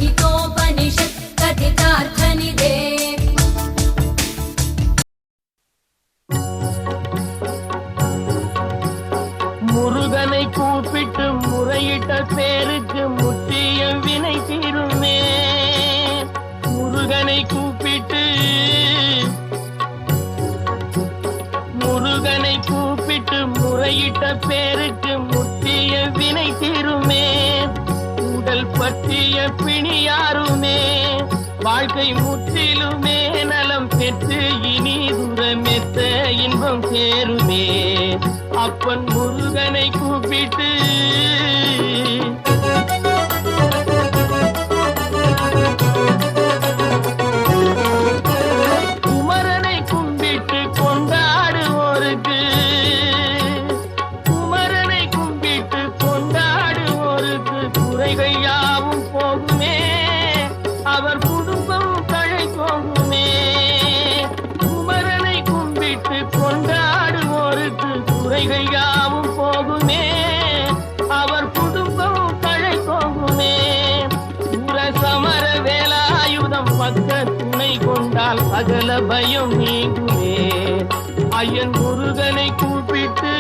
हितोपनिषत् कथितार्थनिधे முருகனை கூப்பிட்டு முறையிட்ட பேருக்கு முற்றிய வினை தீருமே. முருகனை கூப்பிட்டு முறையிட்ட பேருக்கு முற்றிய வினை தீருமே. உடல் பற்றிய பிணி யாருமே வாழ்க்கை முற்றிலுமே நலம் பெற்று இனி தூரமெத்த இன்பம் சேருமே. அப்பன் முருகனை கூப்பிட்டு குமரனை கும்பிட்டு கொண்டாடுவோருக்கு குறைகள் யாவும் போகுமே. அவர் குடும்பம் தழை போகுமே. குமரனை கும்பிட்டு கொண்டாடுவோருக்கு குறைகள் யாவும் போகுமே. அவர் குடும்பம் தழை போகுமே. சமர வேலாயுதம் பக்க துணை கொண்டால் சகல பயம் நீங்குமே. ஐயன் முருகனை கூப்பிட்டு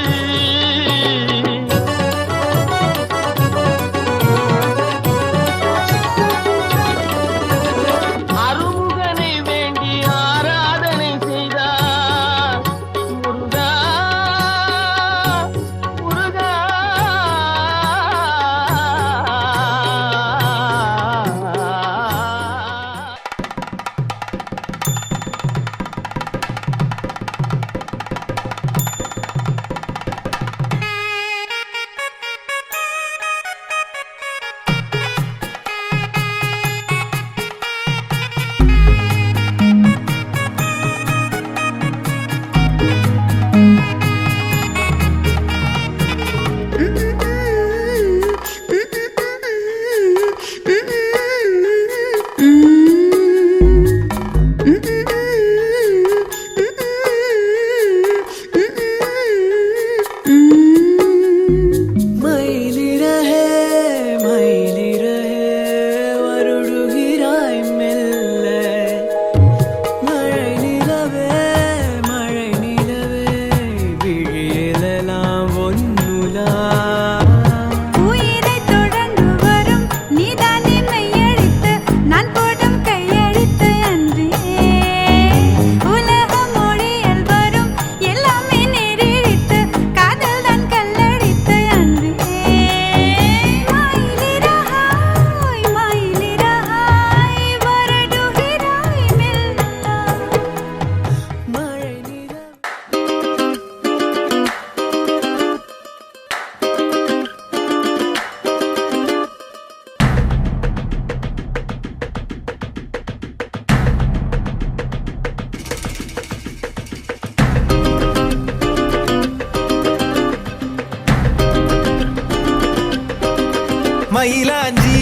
மயிலாஞ்சி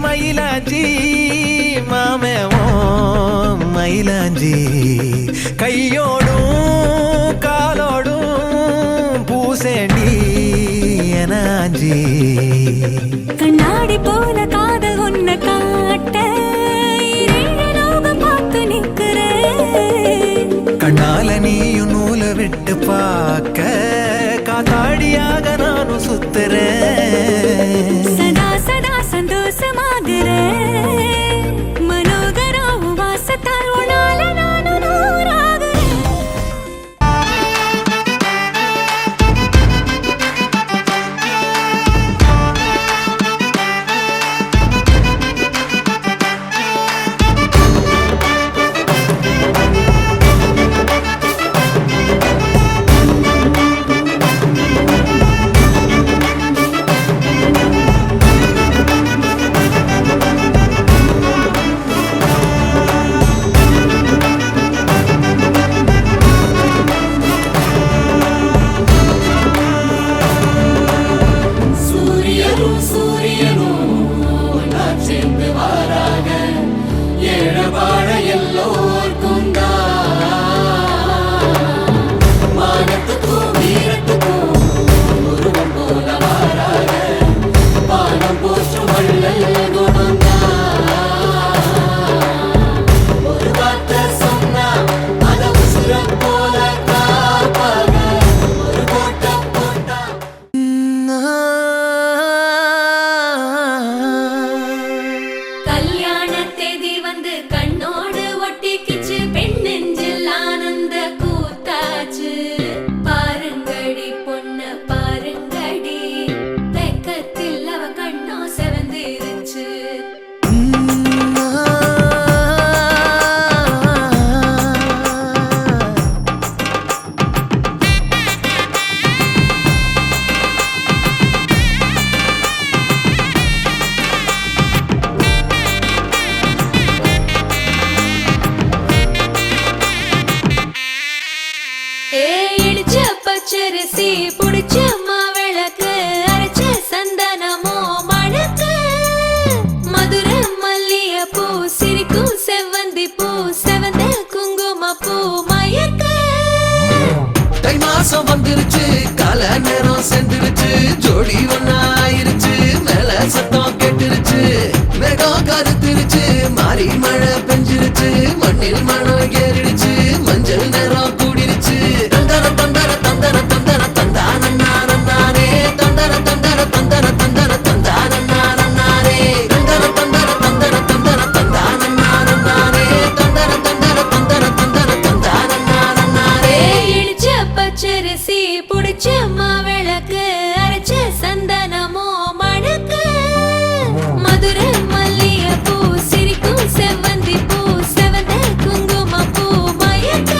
மயிலாஞ்சி மாமேவோ மயிலாஞ்சி கையோடும் காலோடும் பூசேண்டி எனாஞ்சி கண்ணாடி போல காதல் உன்னை காட்ட பார்த்து நிற்கிற கண்ணால நீயும் நூலை விட்டு பார்க்க காத்தாடியாக நானும் சுத்துறேன் சதா சதா சந்தோஷமாகிற மனோகராவும் வாசத்தால் உன்னால நானும் நூறாகிறேன். மதுரை மல்லிகைப்பூ சிரிக்கும் செவ்வந்தி பூ செவந்த குங்குமப்பூ மயக்க தை மாசம் வந்துருச்சு கால நேரம் சென்றுருச்சு ஜோடி ஒன்னாயிருச்சு மேல சத்தம் கெட்டுருச்சு மேகம் கருத்துருச்சு மாறி மழை பெஞ்சிருச்சு மண்ணில் மனம் ஏறிடுச்சு மஞ்சள் நேரம் கூடிருச்சு தந்தர தந்தர தந்தர தந்தர தந்தானே தந்தர தந்தர தந்தர தந்தர தந்தானே தந்தர தந்தர தந்தர தந்தர தந்தானே தந்தர தந்தர தந்தர தந்தர தந்தானே இடிச்ச பச்சரிசி புடிச்ச மாவிளக்கு அரைச்ச சந்தனமோ மணக்கு மதுரை மல்லிகைப்பூ சிரிக்கும் செவ்வந்தி பூ செவந்த குங்குமப்பூ மயக்க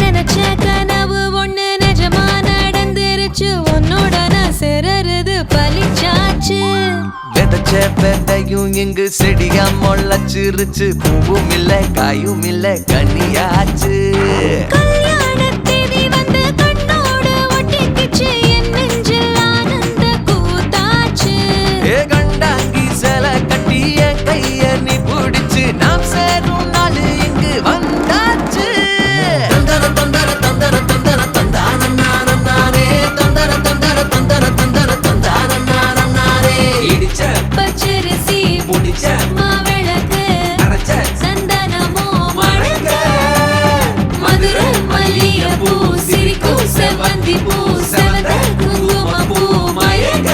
நினைச்ச கனவு ஒண்ணு நிஜமா நடந்துருச்சு உன்னோட நான் சிறருது பலிச்சாச்சு விதைச்ச விதையும் இங்கு செடியா முளைச்சிருச்சு பூவும் இல்ல காயும் இல்ல கனியாச்சு கல்யாண தேதி வந்து கண்ணோடு ஒட்டிக்கிச்சு என் நெஞ்சில் ஆனந்த கூத்தாச்சு ஏ கண்டாங்கி சில கட்டி என் கைய நீ பிடிச்சு நாம் சேரும் நாள் இங்கு வந்தாச்சு தந்தர தந்தர தந்தர தந்தர தந்தானே தந்தர தந்தர தந்தர தந்தர தந்தானே இடிச்ச பச்சரிசி முடிச்ச மாவிளக்கு அரைச்ச சந்தனமோ மணக்க மதுரை மல்லிகைப்பூ சிரிக்கும் செவ்வந்தி பூ செவந்த குங்குமப்பூ மயக்க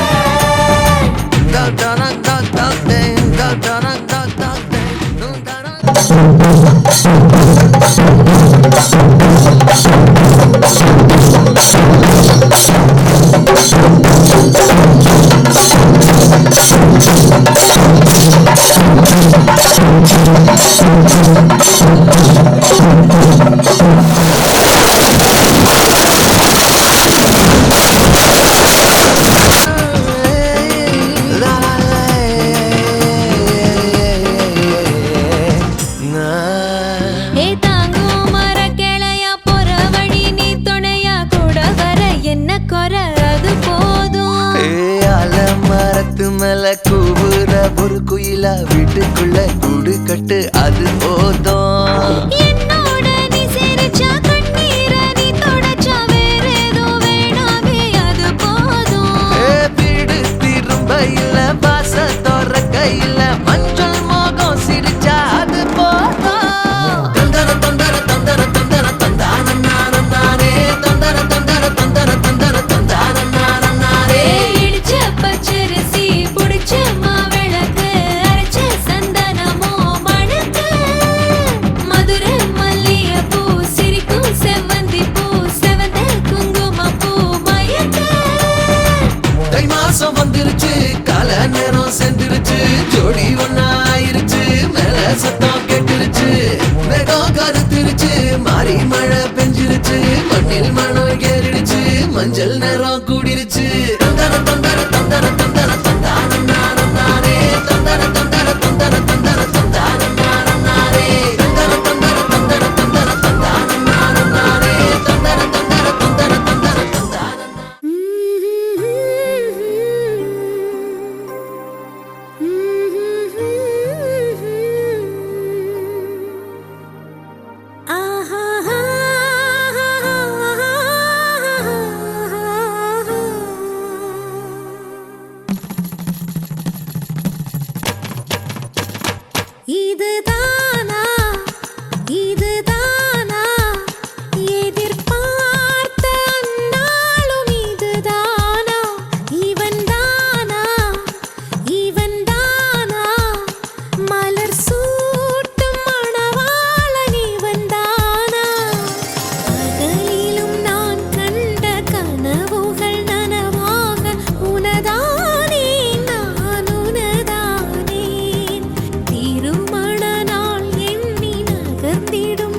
ஏ தாங்கும் மர கிளையா போற வழி நீ துணையா கூட வர என்ன குறை அது போதும் மரத்து மேல கூவுற ஒரு குயிலா வீட்டுக்குள்ள கூடு கட்டு அது போதும் என்னோட நீ சிரிச்சா கண்ணீர நீ தொடச்சா வேற ஏதோ வேணாமே அது போதும் வீடு திரும்ப இல்ல பாச தோற கையில மஞ்சள் மோகம் சிரிச்சா அது போதும் தந்தர தந்தர தந்தர தந்தர தந்தானே தந்தர தந்தர தந்தர தந்தர தந்தானே இடிச்ச பச்சரிசி புடிச்ச மாவிளக்கு அரைச்ச சந்தனமோ மணக்க மதுரை மல்லிகைப்பூ சிரிக்கும் செவ்வந்தி பூ செவந்த குங்குமப்பூ மயக்க தை மாசம் வந்துருச்சு கால நேரம் சென்றுருச்சு ஜோடி ஒன்னாயிருச்சு மேல சத்தம் கெட்டுருச்சு மேகம் கருத்துருச்சு மாறி மழை பெஞ்சிருச்சு மண்ணில் மனம் ஏறிடுச்சு மஞ்சள் நேரம் கூடிருச்சு தந்தர தந்தர தந்தர தந்தர தந்தானே தந்தர தந்தர தந்தர தந்தர தந்தானே தந்தர தந்தர தந்தர தந்தர தந்தானே தந்தர தந்தர தந்தர தந்தர தந்தானே இதுதானா இதுதானா எதிர்பார்த்த அந்நாளும் இதுதானா இவன்தானா இவன்தானா மலர் சூட்டும் மணவாளன் இவன்தானா பகலிலும் நான் கண்ட கனவுகள் நனவாக உனதானே நான் உனதானே திருமண நாள் எண்ணி நகர்ந்திடும்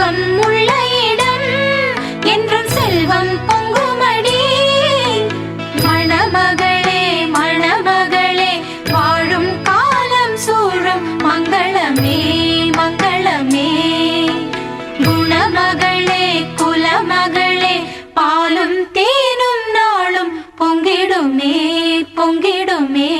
தெய்வம் உள்ள இடம் என்றும் செல்வம் பொங்குமடி. மணமகளே மணமகளே வாழும் காலம் சூழும் மங்களமே மங்களமே. குணமகளே குலமகளே பாலும் தேனும் நாளும் பொங்கிடுமே பொங்கிடுமே.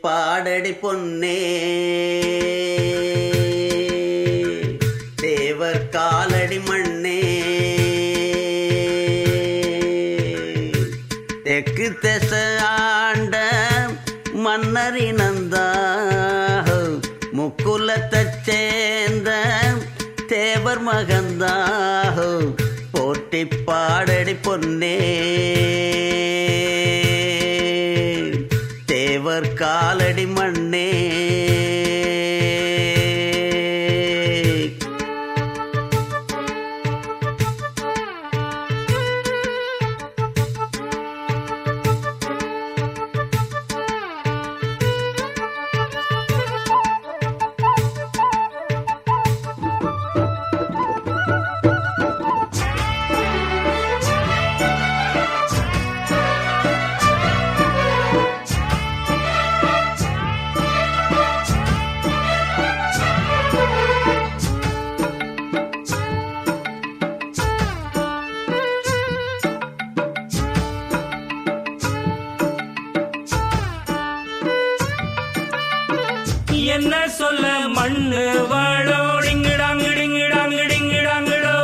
பாடடி பொன்னே தேவர் காலடி மண்ணே தெற்கு திசை ஆண்ட மன்னரினந்தா முக்குலத்தைச் சேர்ந்த தேவர் மகந்தா போற்றி பாடடி பொன்னே தேவர் காலடி மண்ணே என்ன சொல்ல மண்ணு வாழோ டிங்கிடாங்கிடிங்கிடாங்கிடிங்கிடாங்கிடோ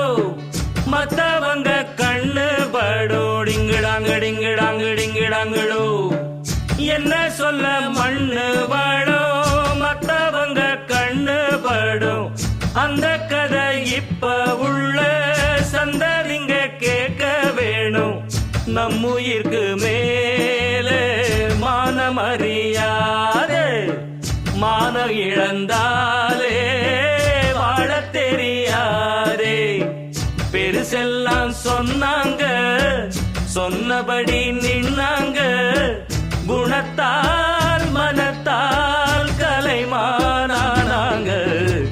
மத்தவங்க கண்ணு படோ டிங்கிடாங்கிடிங்கிடாங்கிடிங்கிடாங்கிடோ என்ன சொல்ல மண்ணு வாழோ மத்தவங்க கண்ணு படோ அந்த கதை இப்ப உள்ள சந்ததிங்க கேட்க வேணும் நம்முயிர்க்கு மேலே மானமறியாதே மான இழந்தாலே வாழ தெரியாதே பெருசெல்லாம் சொன்னாங்க சொன்னபடி நின்னாங்க குணத்தால் மனத்தால் கலைமானாங்க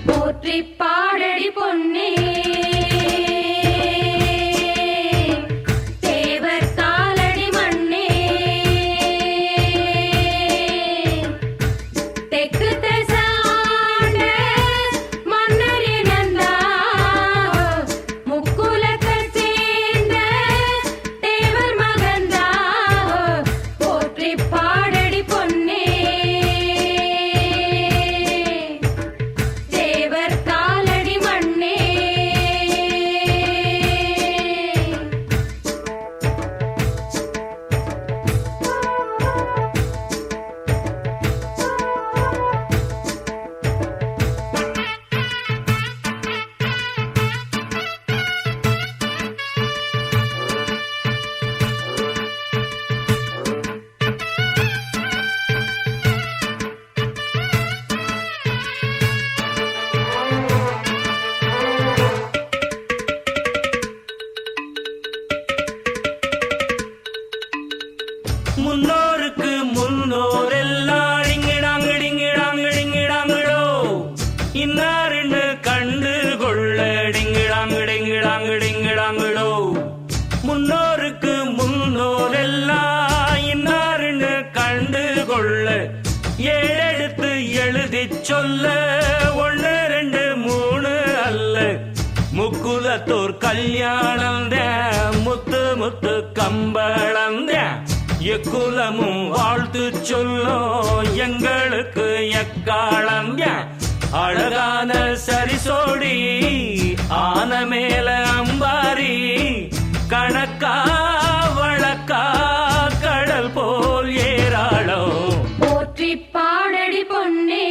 போற்றி பாடடி பொன்னே முன்னோருக்கு முன்னோரெல்லாம் டிங்கிடாங்கிடிங்கிடாங்கிடிங்கிடாங்கிடோ இன்னாருன்னு கண்டு கொள்ள டிங்கிடாங்கிடிங்கிடாங்கிடிங்கிடாங்கிடோ முன்னோருக்கு முன்னோரெல்லாம் இன்னாருன்னு கண்டு கொள்ள ஏழெடுத்து எழுதி சொல்ல 1 2 3 அல்ல முக்குலத்தோர் கல்யாணம் முத்து முத்து கம்பளம் எக்குலமும் வாழ்த்து சொல்லும் எங்களுக்கு எக்காலம் அழகான சரிசோடி ஆன மேல அம்பாரி கணக்கா வழக்கா கடல் போல் ஏராளோ போற்றி பாடடி பொன்னே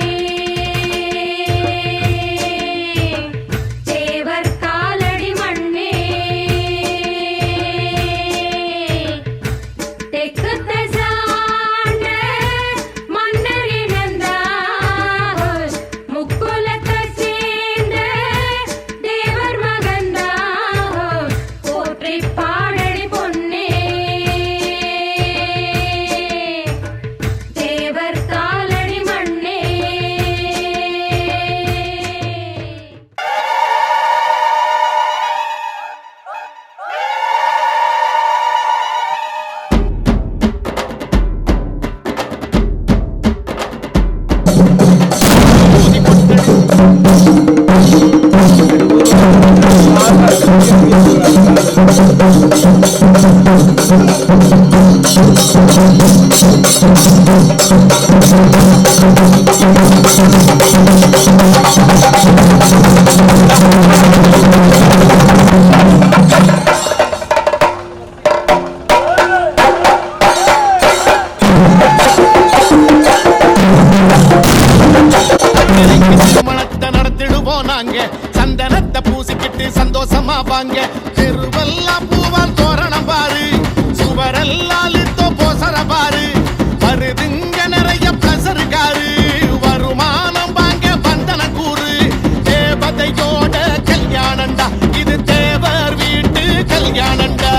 நாங்க சந்தனத்தை பூசிக்கிட்டு சந்தோஷமா வாங்க தெருவெல்லாம் பூவால் தோரணம் பாரு சுவரெல்லாம் லித்தோ போசர பாரு வருதுங்க நிறைய பிளசர் காரு வருமானம் வாங்க வந்தன கூறு தேவதையோட கல்யாணண்டா இது தேவர் வீட்டு கல்யாணண்டா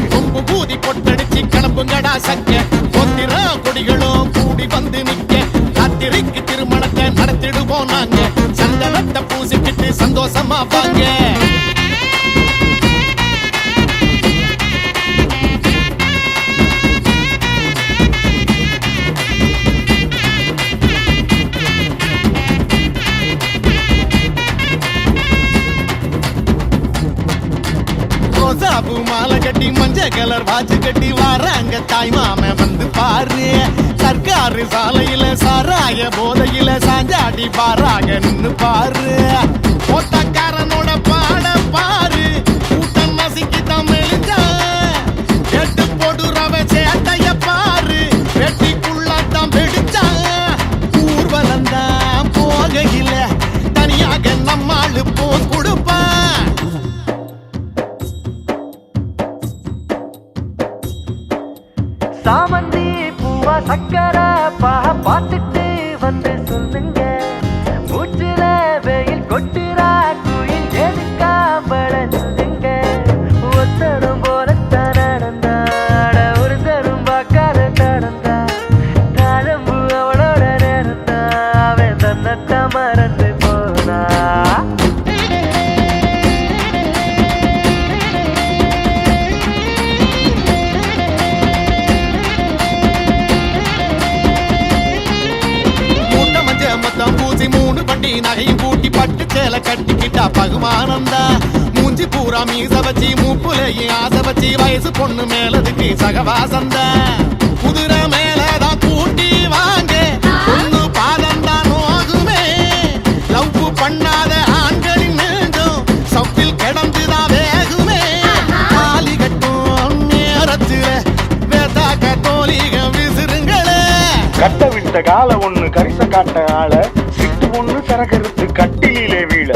கொம்பு பூதி பொட்டடிச்சு கிளம்புங்கடா சக்க பொத்திர கொடிகளும் கூடி வந்து நிக்க ராத்திரிக்கு திருமணத்தை நடத்திடுவோம் நாங்க சந்தனத்தை பூசிக்கிட்டு சந்தோஷமா வாங்க ரோசாபு மாலை கட்டி மஞ்சள் கலர் வாட்சி கட்டி வராங்க தாய் மாம வந்து பாரு சர்க்காரு சாலையில சாராய போதையில சாஞ்சாடி பாராக நின்னு பாரு ஓட்டக்காரனோட பாட பாரு கூட்டம் நசுக்கி தமிழ்ந்தா எட்டு போடுறவ சேட்டைய பாரு வெட்டிக்குள்ளதான் வெடிச்சா ஊர்வலந்தான் போகையில தனியாக நம்மாளு போஸ் கொடுப்பான் சாமந்தி பூவா சக்கர பார்த்துட்டு வந்து சொல்லுங்க மூச்சுல வெயில் கொட்டுறா குயில் எதுக்காமல சொல்லுங்க ஒத்தரும் போலத்தான் நடந்தாட ஒரு தரும் பார்க்காத நடந்தா தாழம்பு அவளோட நேர்ந்தா அவன் தன்னத்த மறந்து போனா மூணு பட்டி நகையும் கூட்டி பட்டு சேலை கட்டிக்கிட்டா பகுமானந்தா மூஞ்சி பூரா மீச வச்சி மூப்புலையும் ஆசை வச்சி வயசு பொண்ணு மேலதுக்கு சகவாசந்தா குதிரை மேலதான் கூட்டி வாங்க பொண்ணு பாதந்தா நோகுமே லவ் பண்ணாத ஆண்களின் நெஞ்சம் சப்பில் கிடந்துதான் வேகுமே தாலி கட்டும் நேரத்துல வேதாக்க தோலிகம் விசிறுங்களே கட்ட விட்ட கால ஒண்ணு கரிச காட்ட ஆள சிட்டு ஒண்ணு சரகருத்து கட்டிலே வீழ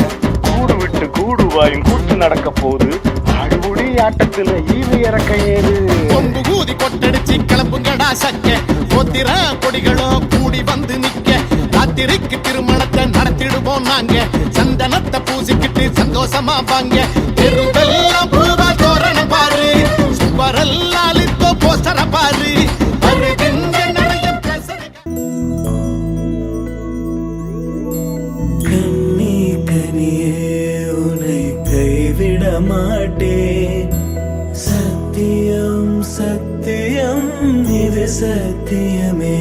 கூடு விட்டு கூடு வாயும் கூத்து நடக்க போது ஆடுபுடி ஆட்டத்துல ஈவு இறக்க ஏது கொம்பு கூதி கொட்டடிச்சு கிளம்புங்கடா சக்க பொத்திர கொடிகளும் கூடி வந்து நிக்க ராத்திரிக்கு திருமணத்தை நடத்திடுவோம் நாங்க சந்தனத்தை பூசிக்கிட்டு சந்தோஷமா வாங்க தெருவெல்லாம் பூவா தோரணம் பாரு சுவரெல்லாம் லித்தோ போஸ்டர பாரு வருகின்ற நிறைய பிளசர் கண்ணி கனியே உன்னை கைவிட மாட்டேன் சத்தியம் சத்தியம் இது சத்தியமே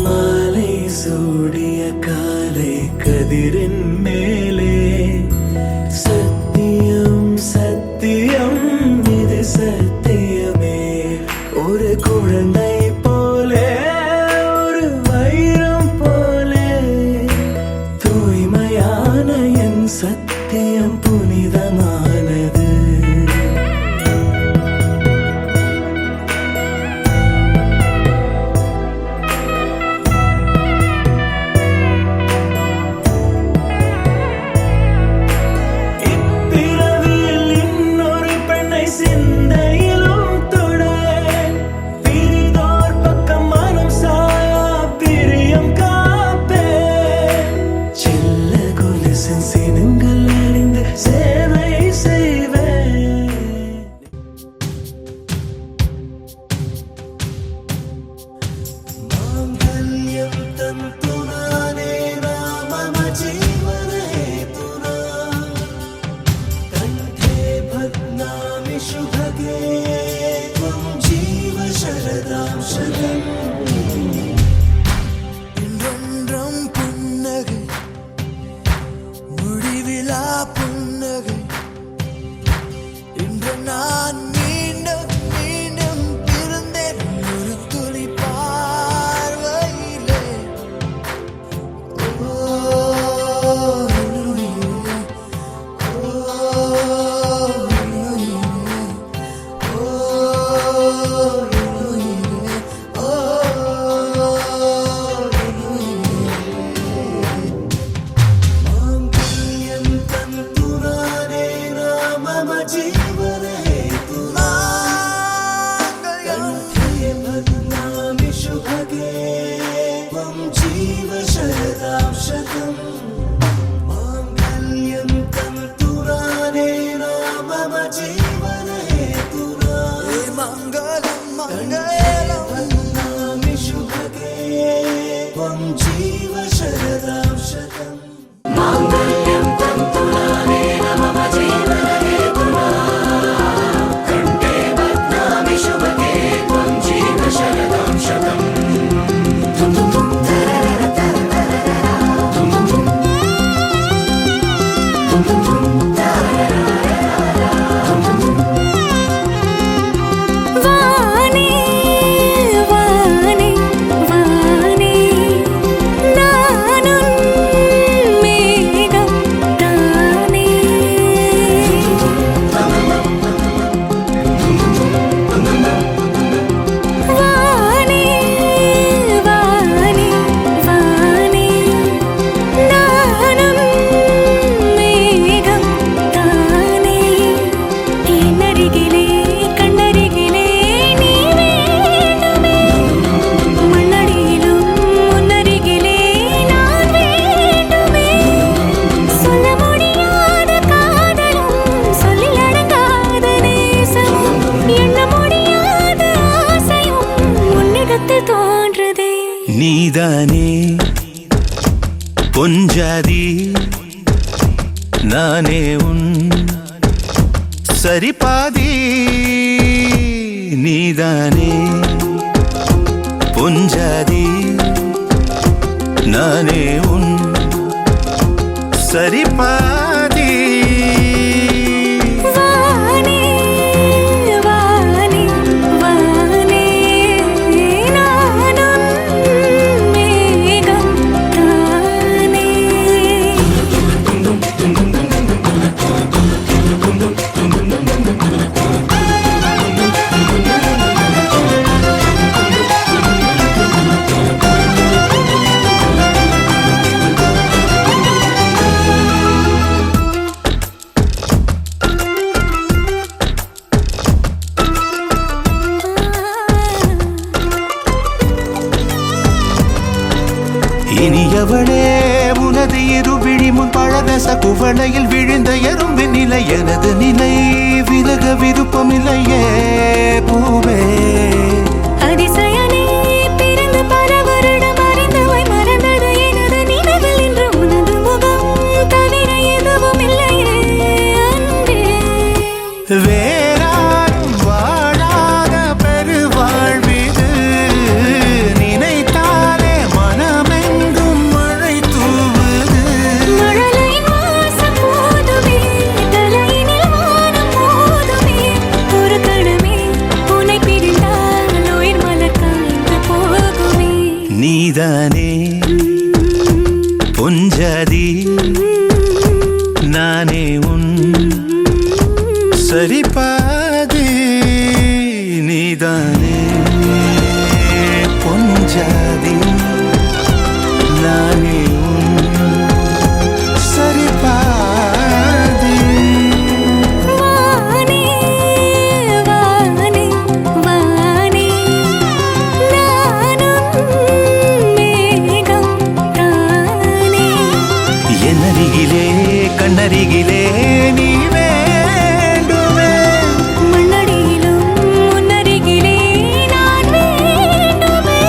மாலை சூடிய காலை கதிரின் மேலே சத்தியம் சத்தியம் இது சத்தியமே ஒரு குழந்தை போலே ஒரு வைரம் போலே தூய்மையான என் சத்தியம் புனிதமானது நீதானே பொஞ்சாதி நானே உன் சரிபாதி நீதானே பொஞ்சாதி நானே உன் சரிபாதி இனியவளே உனது இருவிழி முன் பழரச குவளையில் விழுந்த எறும்பின் நிலை எனது நிலை விலக விருப்பமில்லையே பூவே அதிசயனே பிறந்து பல வருடம் அறிந்தவை மறந்தது எனது நினைவில் இன்று உனது முகம் தவிர எதுவும் இல்லையே அன்பே வேறாரும் வாழாத பெருவாழ்விது நினைத்தாலே மனமெங்கும் மழை தூவுது மழலை வாசம் போதுமே தலையினில் வானம் போதுமே ஒரு கணமே உன்னை பிரிந்தால் உயிர் மலர் காய்ந்து போகுமே நீதானே பொஞ்சாதி நானே உன் சரிபாதி நீதானே பொஞ்சாதி நானே உன் சரிபாதி வானே வானே வானே நானும் மேகம் தானே என்னருகிலே கண்ணருகிலே நீ வேண்டுமே மண்ணடியிலும் முன்னருகிலே நான் வேண்டுமே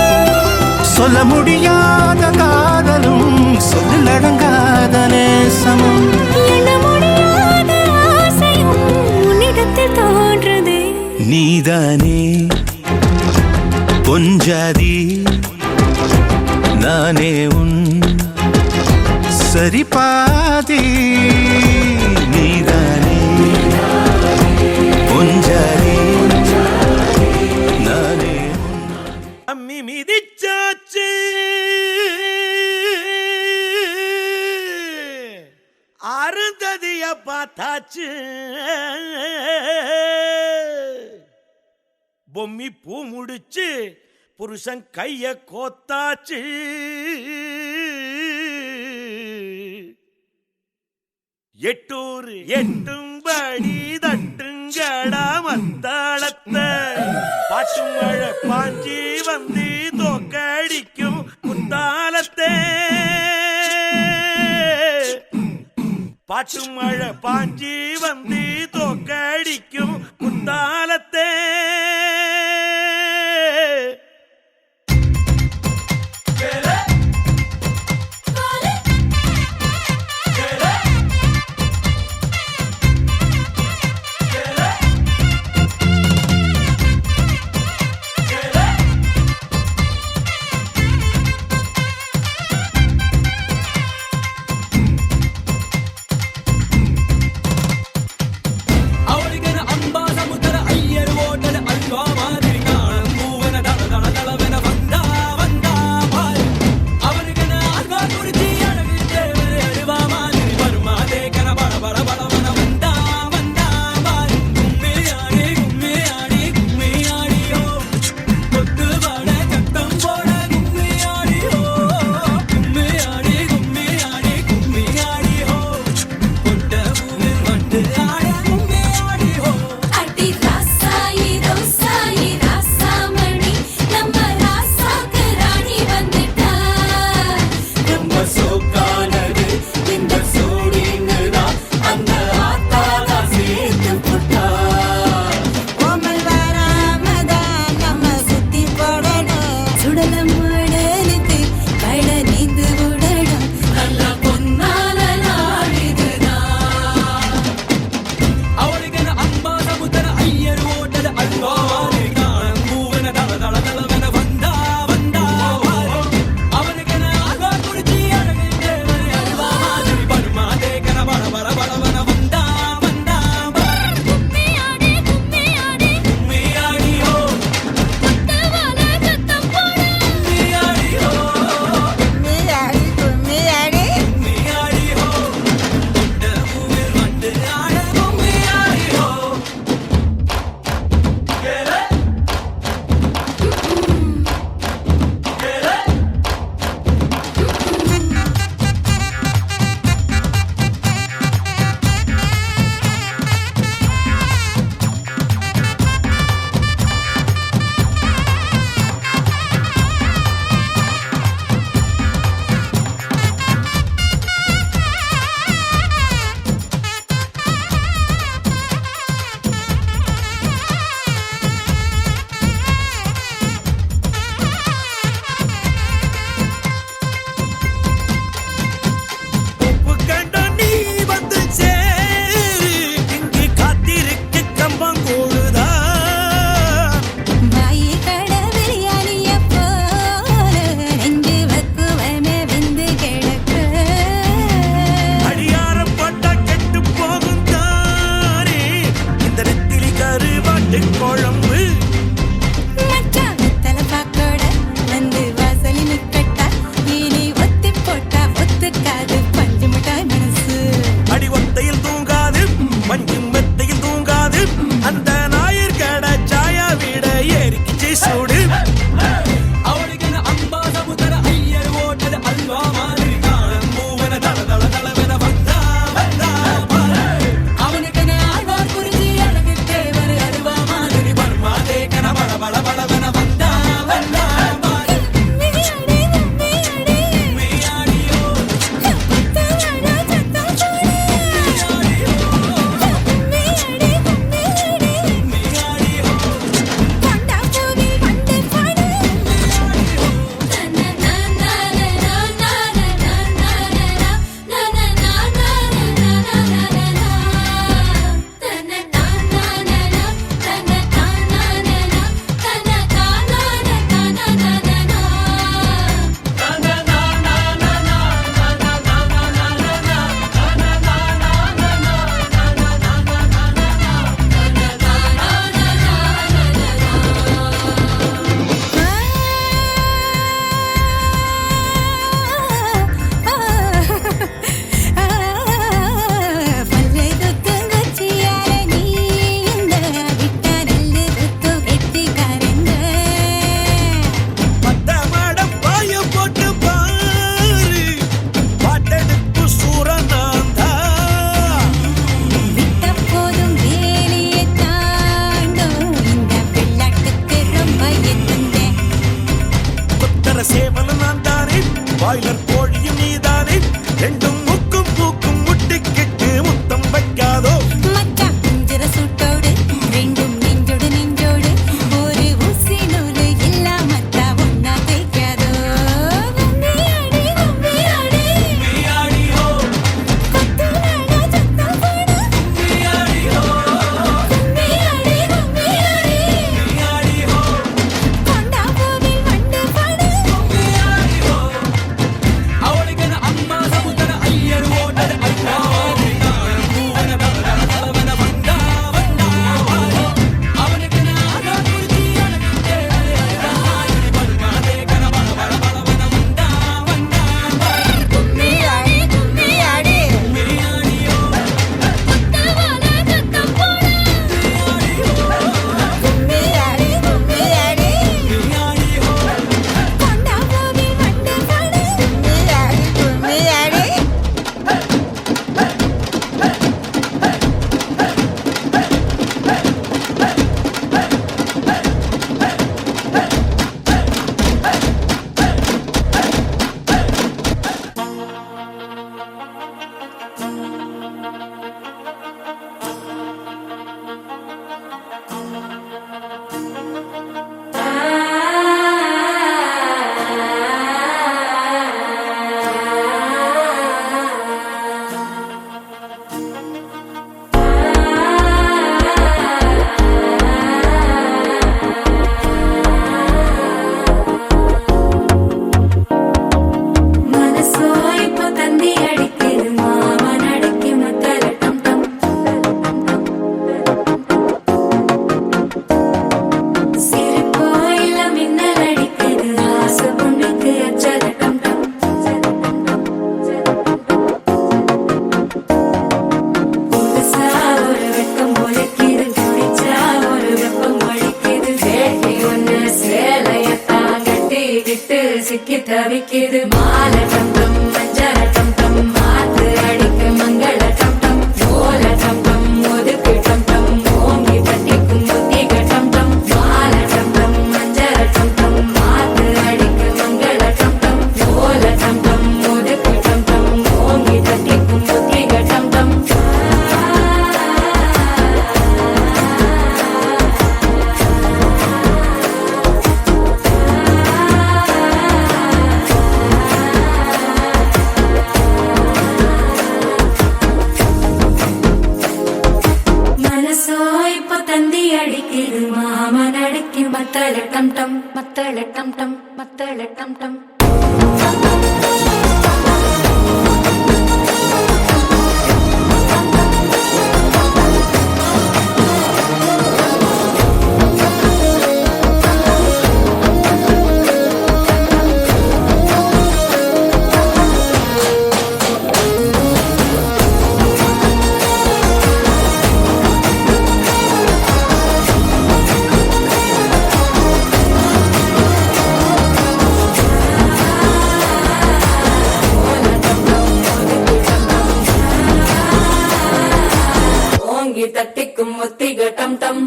சொல்ல முடியாத காதலும் சொல்லடங்காத நேசமும் எண்ண முடியாத ஆசையும் உன்னிடத்தில் தோன்றுதே நீதானே பொஞ்சாதி நானே உன் சரிபாதி நீதானே பொஞ்சாதி நானே அம்மி மிதிச்சாச்சு அருந்ததிய பார்த்தாச்சு பொம்மி பூ முடிச்சு புருஷன் கைய கோத்தாச்சு எட்டூர் எட்டும்படி தட்டுங்கடா மத்தாளத்தை பாட்டு மழை பாஞ்சி வந்து தோக்கடிக்கும் குத்தாலத்தே பாட்டு மழை பாஞ்சி வந்து தோக்கடிக்கும் குத்தாலத்தே தவிக்குது மாலை டம் டம் மஞ்சள டம் டம் மாத்து அடிக்க மங்கள டம் டம் ஓல டம் டம் ஒதுக்கு டம் டம் ஓங்கி தட்டிக்கும் முத்திக டம் டம் மாலை டம் டம் மஞ்சள டம் டம் மாத்து அடிக்க மங்கள டம் டம் ஓல டம் டம் ஒதுக்கு டம் டம் ஓங்கி தட்டிக்கும் முத்திக டம் டம் மனசோ இப்ப தந்தி அடிக்குது மாமன் அடிக்கு மத்தள டம் டம் மத்தள டம் டம் மத்தள டம் டம் ஓங்கி தட்டிக்கும் முத்திக டம் டம்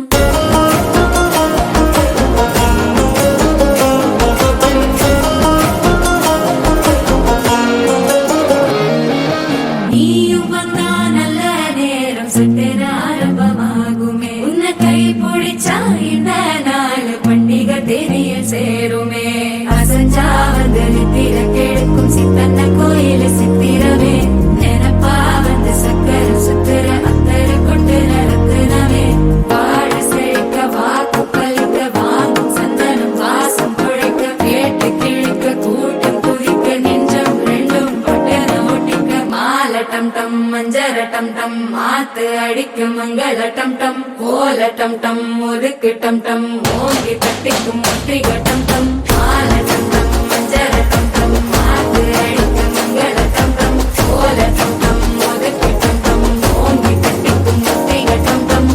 நீயும் வந்தா நல்ல நேரம் சித்திர ஆரம்பமாகுமே உன்னை கை பிடிச்சா இந்த நாள் பண்டிகை தெரிய சேருமே அசஞ்சா வந்து நித்திர கெடுக்கும் சித்தன்ன கோயில சித்திரமே நினப்பா வந்து சக்கர சுத்திர அத்தர கொண்டு நடத்துனவே வாழ செழிக்க வாக்கு பலிக்க வாங்கும் சந்தனம் வாசம் குழைக்க கேட்டு கிழிக்க கூட்டம் குதிக்க நெஞ்சம் ரெண்டும் பட்டன ஒட்டிக்க மாலை டம் டம் மஞ்சர டம் டம் மாத்து அடிக்க மங்கள டம் டம் ஓல டம் டம் ஒதுக்கு டம் டம் ஓங்கி தட்டிக்கும் முத்திக டம் டம் மாலை டம் டம் மஞ்சர டம் டம் மாத்து அடிக்க மங்கள டம் டம் ஓல டம் டம் ஒதுக்கு டம் டம் ஓங்கி தட்டிக்கும் முத்திக டம் டம்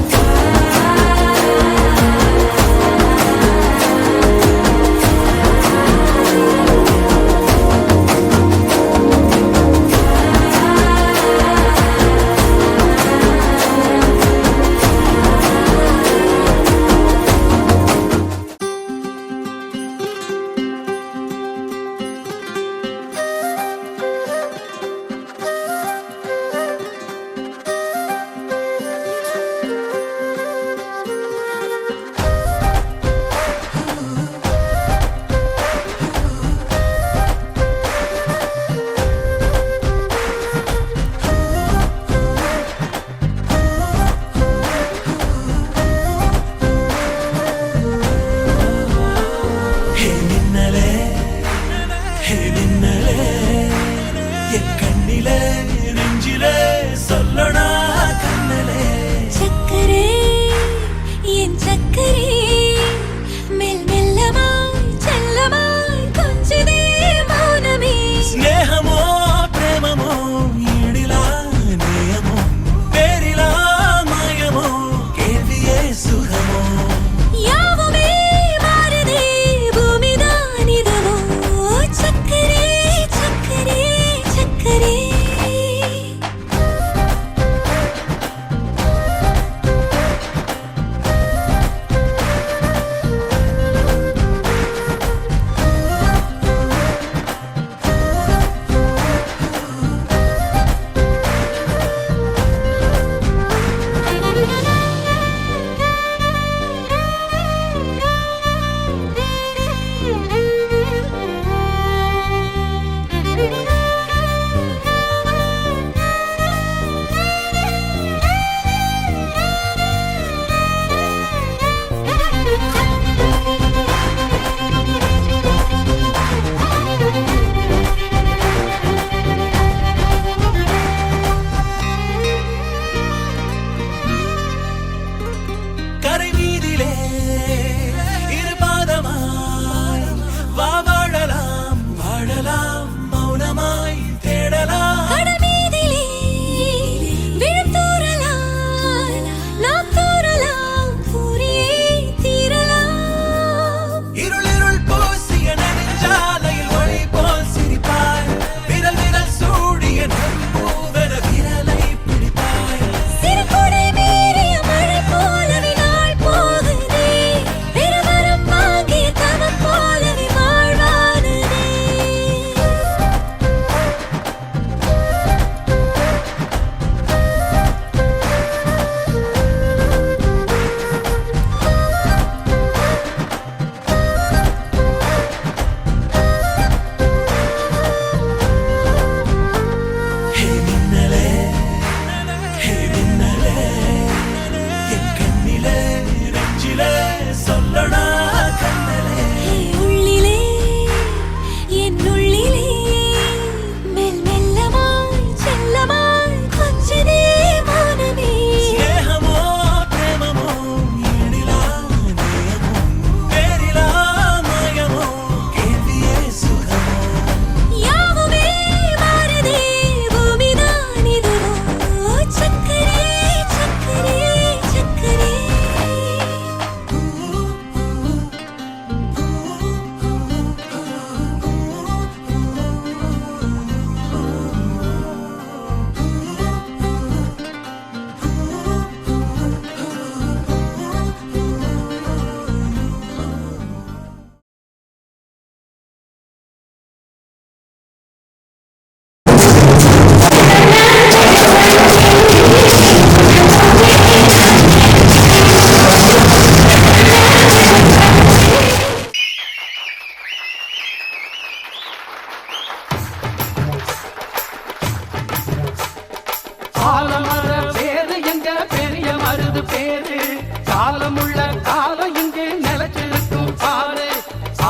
காலமுள்ள காலம் இங்கே நிலைச்சிருக்கும் பாரு.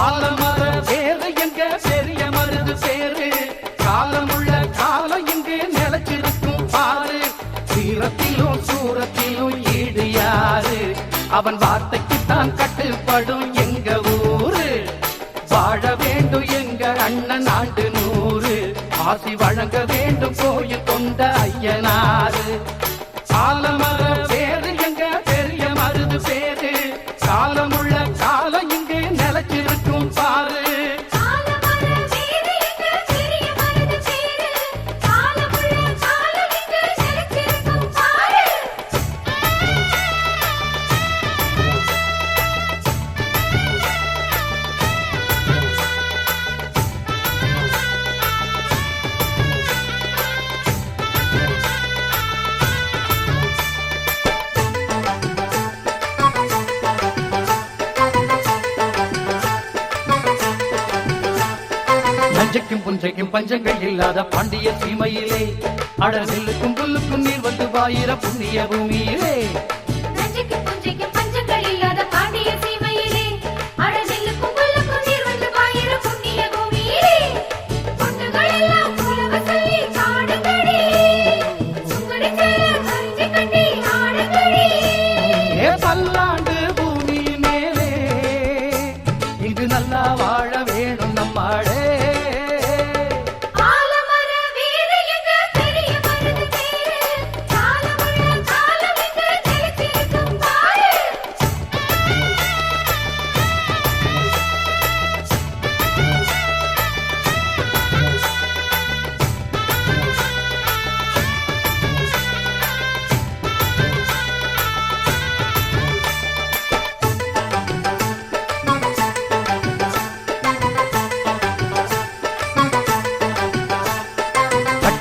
ஆலமர வேறு எங்க பெரிய மருது பேரு. காலமுள்ள காலம் இங்கே நிலைச்சிருக்கும் பாரு. சீரத்திலும் சூரத்திலும் ஈடு யாரு? அவன் வார்த்தைக்குத்தான் கட்டுப்படும் எங்க ஊரு. வாழ வேண்டும் எங்க அண்ணன் ஆண்டு 100. ஆசி வழங்க வேண்டும் கோயில் கொண்ட ஐயனாரு. ஆலமர வேறு எங்க பெரிய மருது பேரு. காலமுள்ள காலம் இங்கே நிலைச்சிருக்கும் பாரு. நஞ்சைக்கும் புஞ்சைக்கும் பஞ்சங்கள் இல்லாத பாண்டிய சீமையிலே அடநெல்லுக்கும் புல்லுக்கும் நீர் வந்து வாயிர புண்ணிய பூமியிலே. நஞ்சைக்கும் புஞ்சைக்கும் பஞ்சங்கள் இல்லாத பாண்டிய சீமையிலே அடநெல்லுக்கும் புல்லுக்கும் நீர் வந்து வாயிர புண்ணிய பூமியிலே. பொண்ணுகள் எல்லாம் புலவ சொல்லி பாடுங்களே. சுங்கடி சேர கஞ்சி கட்டி ஆடுங்களே. பல்லாண்டு பூமி மேலே இங்கு நல்லா வாழ வேணும் நம்மாடே.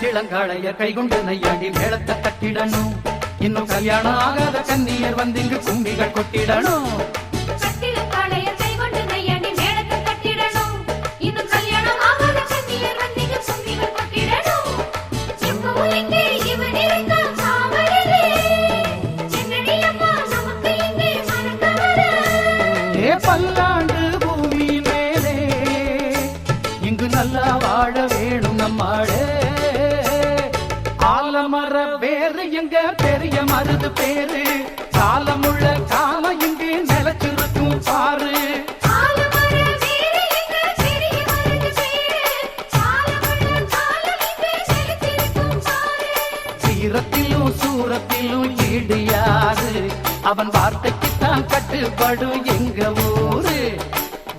இளங்காளைய கைகொண்டு நையாண்டி மேளத்தை தட்டிடணும். இன்னும் கல்யாணம் ஆகாத கன்னியர் வந்து இங்கு கும்பிகள் கொட்டிடணும். பல்லாண்டு பூமி மேலே இங்கு நல்லா வாழ வேணும் நம்மாடே. ஆலமர வேறு எங்க பெரிய மருது பேரு. காலமுள்ள காலம் இங்கே நிலைச்சிருக்கும் பாரு. சீரத்திலும் சூரத்திலும் ஈடு யாரு? அவன் வார்த்தைக்குத்தான் கட்டுப்படும் எங்க ஊரு.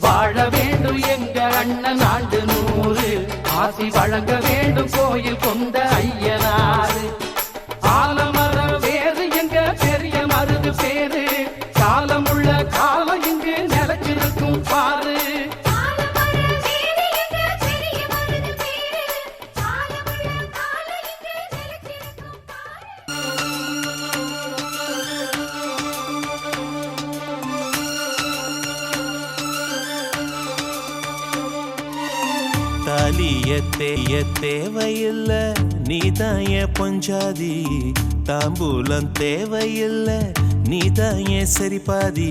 வாழ வேண்டும் எங்க அண்ணன் ஆண்டு 100. ஆசி வழங்க வேண்டும் கோயில் கொண்ட ஐயனாரு. ஆலமர வேறு எங்க பெரிய மருது பேரு. காலமுள்ள காலம் இங்கு நிலைச்சிருக்கும் பாரு. தாலிய தேவையில்ல நீதாய பொஞ்சாதி. தாம்பூலம் தேவையில்ல நீதாய சரிபாதி.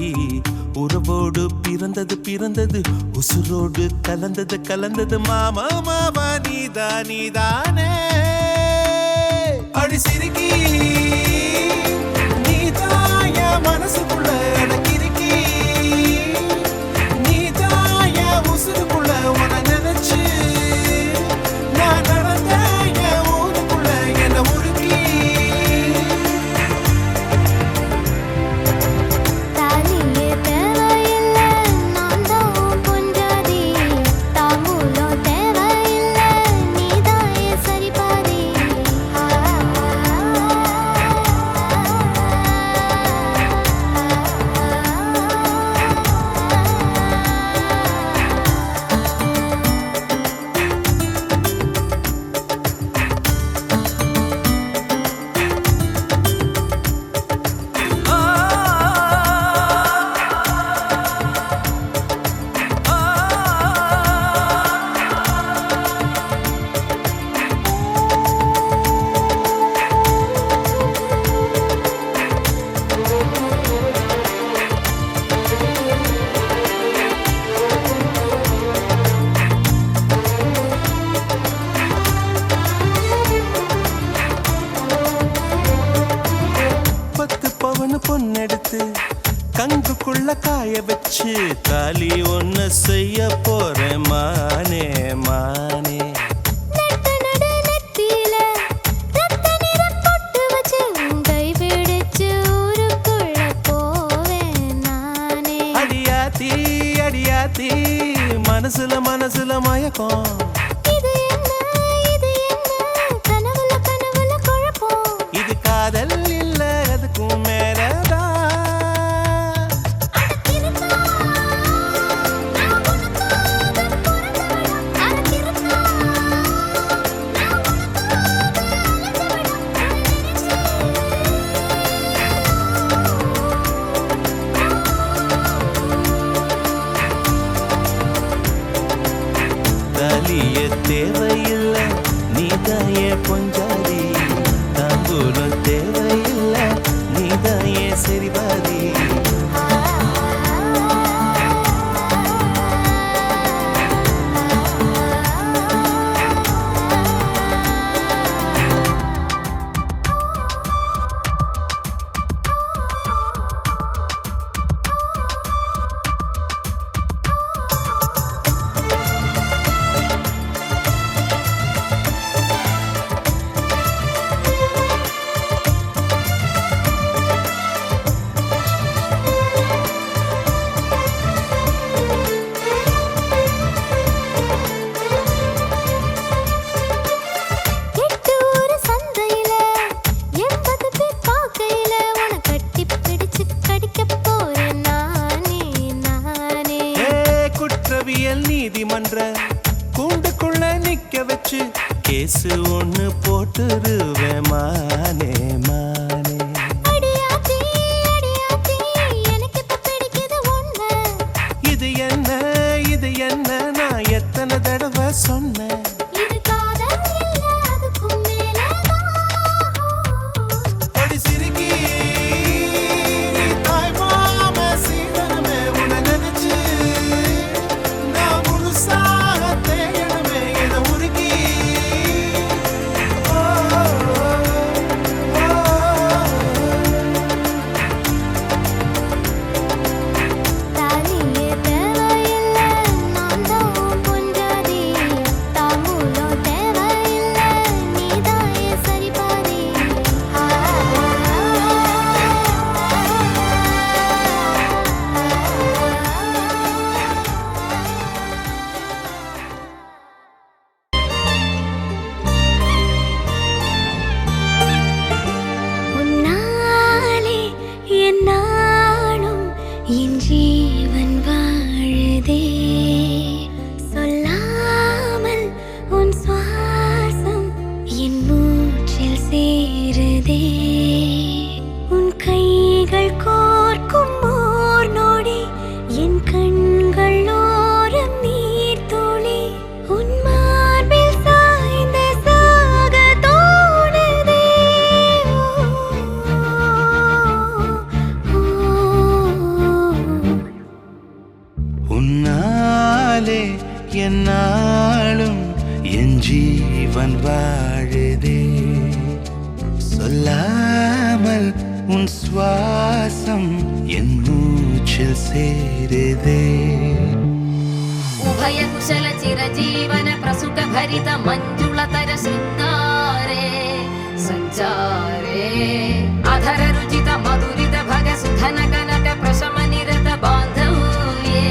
உறவோடு பிறந்தது உசுரோடு கலந்தது மாமா மாமா நீதானே. அடி சிரிக்கி நீதாய மனசுக்குள்ள எனக்கு இருக்கி. நீதாய உசுருக்குள்ள உன நினைச்சு நான் நடந்த ஊருக்குள்ள என்ன உருக்கி. தாலியே தேவையில்ல நான் தான் பொஞ்சாதி. தாம்பூலம் தேவையில்ல நீதாயே சரிபாதி. நாக்குக்குள்ள காய வச்சு தாலி ஒண்ணு செய்ய போறேன் மானே மானே. நட்ட நட நெத்தியில ரத்த நிறம் பொட்டு வச்சு உன் கை பிடிச்சு ஊருக்குள்ள போவேன் நானே. அடியாத்தி அடியாத்தி மனசுல மனசுல மயக்கம். இது என்ன கனவுல கனவுல குழப்பம். இது காதல் இல்ல அதுக்கும் மேலதான். தாலிய தேவையில்லை நீதாய பொஞ்சாதி, தாம்பூலம் தேவையில்லை நீதாய சரிபாதி. எட்டூர் சந்தையில 80 பேர் பார்க்கையில உன்னை கட்டி பிடிச்சு கடிக்க போறேன் நானே நானே. குற்றவியல் நீதிமன்ற கூண்டுக்குள்ள நிக்க வச்சு கேசு ஒண்ணு போட்டுருவேன் மானே மானே. அடியாத்தி எனக்கு இப்ப பிடிக்குது ஒண்ணு. இது என்ன நான் எத்தனை தடவை சொன்னேன். இது காதல் இல்ல அதுக்கும் மேலதான். அடி சிரிக்கி தாய் மாம சீதனமே உன்னை நினைச்சு நான் முழுசாக தேயணுமே என உருகி. ஓ, தாலியே தேவையில்ல நான் தான் பொஞ்சாதி, தாம்பூலம் தேவையில்ல நீதாயே சரிபாதி. உன்னாலே என்னாலும் என் ஜீவன் வாழுதே, சொல்லாமல் உன் சுவாசம் என் மூச்சில் சேருதே. உன் கைகள் கோர்க்கும் ஓர் நொடி என் கண்கள் ஓரம் நீர் துளி, உன் மார்பில் சாய்ந்த சாக தோணுதே. உன்னாலே என்னாலும் என் ஜீவன் வாழுதே, சொல்லாமல் உன் சுவாசம் என் மூச்சில் சேருதே. उभय कुशल चिरजीवन प्रसुख भरित मञ्जुलतर शृङ्गारे सञ्चारे अधर रुचित मधुरित भग सुधन कनक प्रशम निरत बान्धव्ये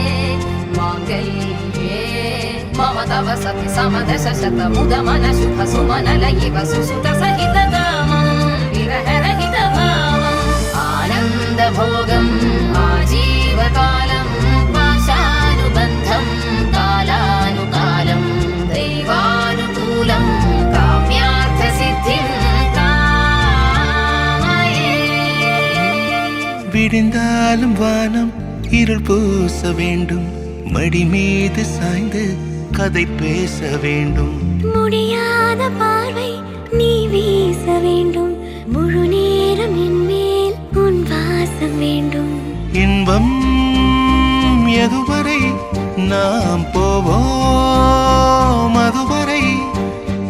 माङ्गल्ये मम तव सति समदश शत मुद मन शुभ सुमन लयिव सुसुत सहित कामं विरह रहित भावम् आनन्द भोगम् आजीवकालं पाशानुबन्धं कालानुकालं दैवानुकूलं काम्यार्थ सिद्धिं कामये. விடிந்தாலும் வானம் இருள் பூச வேண்டும், மடி மீது சாய்ந்து கதை பேச வேண்டும். முடியாத பார்வை நீ வீச வேண்டும், முழு நேரம் என் மேல் உன் வாசம் வேண்டும். இன்பம் எதுவரை நாம் போவோம் அதுவரை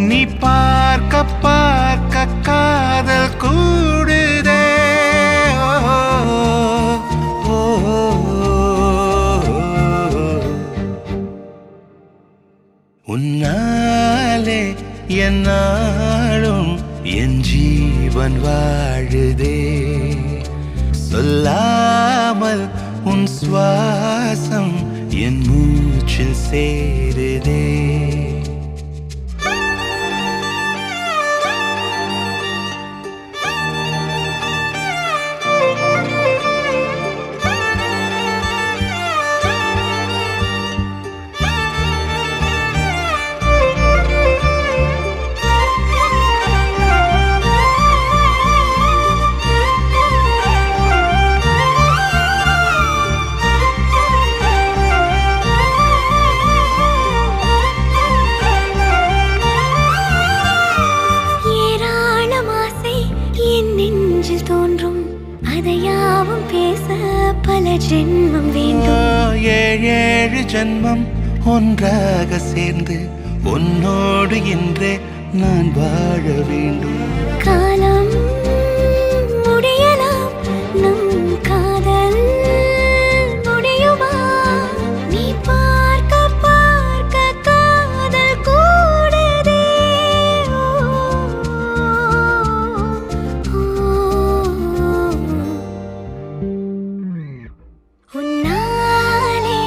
நீ பார்க்க பார்க்க காதல் கூடுதே. ஓ, ஓ, ஓ. என்னாலும் என் ஜீவன் வாழுதே சொல்லாமல் உன் சுவாசம் என் மூச்சில் சேருதே ஜென்மம் வேண்டும் ஏழு ஜென்மம் ஒன்றாக சேர்ந்து உன்னோடு இன்றே நான் வாழ வேண்டும் காலம் முடியலாம் நம் காதல் முடியுமா நீ பார்க்க பார்க்க காதல் கூடுதே உன்னாலே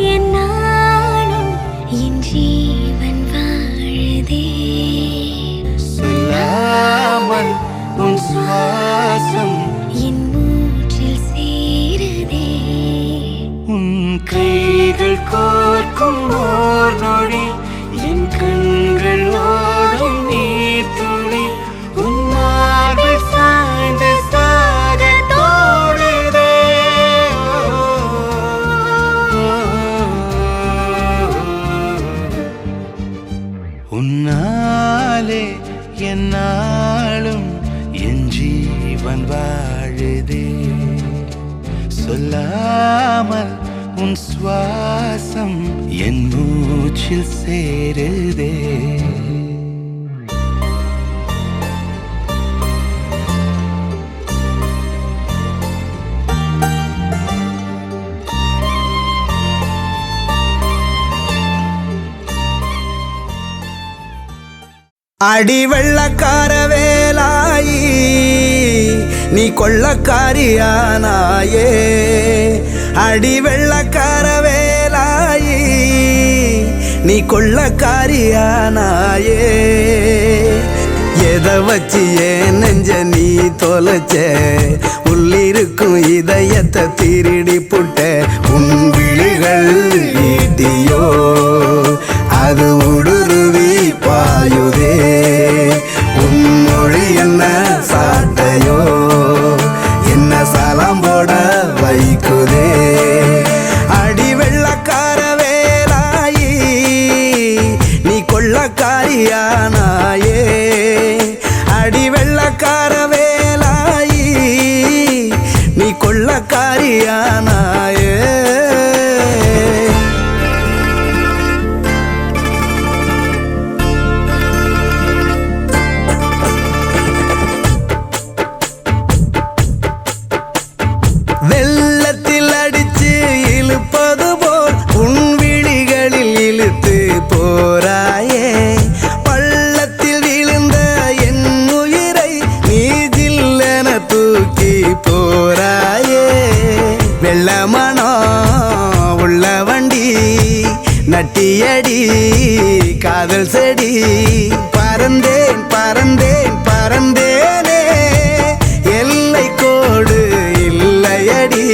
என்னாலும் என் ஜீவன் வாழுதே சொல்லாமல் உன் சுவாசம் என் மூச்சில் சேருதே உன் கைகள் கோர்க்கும் ஓர் நொடி என் கண்கள் ஓடும் நீர் துளி உன் மார்பில் சாய்ந்து சாக தோடுதே உன்னாலே என்னாலும் என் ஜீவன் வாழுதே சொல்லாமல் உன் சுவாசம் என் மூச்சில் சேருதே அடி வெள்ளக்கார வேலாயி நீ கொள்ளக்காரியானாயே அடி வெள்ளக்கார வேலாயி நீ கொள்ளக்காரியானாயே எதை வச்சு ஏன் நெஞ்ச நீ தொலைச்ச உள்ளிருக்கும் இதயத்தை திருடி புட்ட உன் விழிகள் ஈட்டியோ அது உடுருவி பாயுதே உன் மொழி என்ன சாட்டையோ என்ன சலம் போட வைக்குதே அடி வெள்ளக்கார வேலாயி நீ கொள்ளக்காரியானாயே அடி வெள்ளக்கார வேலாயி நீ கொள்ளக்காரியானாயே வெள்ளத்தில் அடிச்சு இழுப்பது போல் உன் விழிகளில் இழுத்து போராயே பள்ளத்தில் விழுந்த என் உயிரை நீ ஜில்லென தூக்கி போராயே வெள்ளமனோ உள்ள வண்டி நட்டியடி காதல் செடி பறந்தேன் பறந்தேன் பறந்தேனே எல்லை கோடு இல்லையடி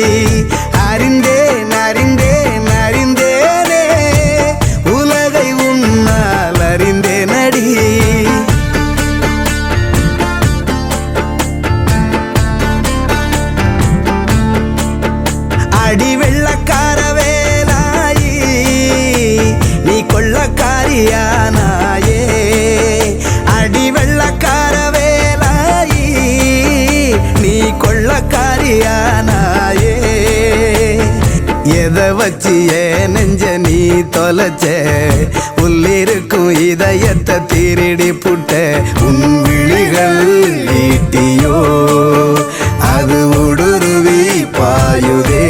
அறிந்தேன் அறிந்தேன் அறிந்தேனே உலகை உன்னால் அறிந்தேனடி அடி வெள்ளக்கார வேலாயி நீ கொள்ளக்காரியானாயே அடி வெள்ளக்கார வேலாயி நீ கொள்ளக்காரியானாயே எதை வச்சு ஏன் நெஞ்ச நீ தொலைச்ச உள்ளிருக்கும் இதயத்தை திருடி புட்ட உன் விழிகள் ஈட்டியோ அது உடுருவி பாயுதே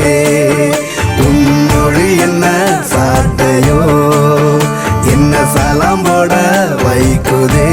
உன் மொழி என்ன சாட்டையோ என்ன சலம் போட வைக்குதே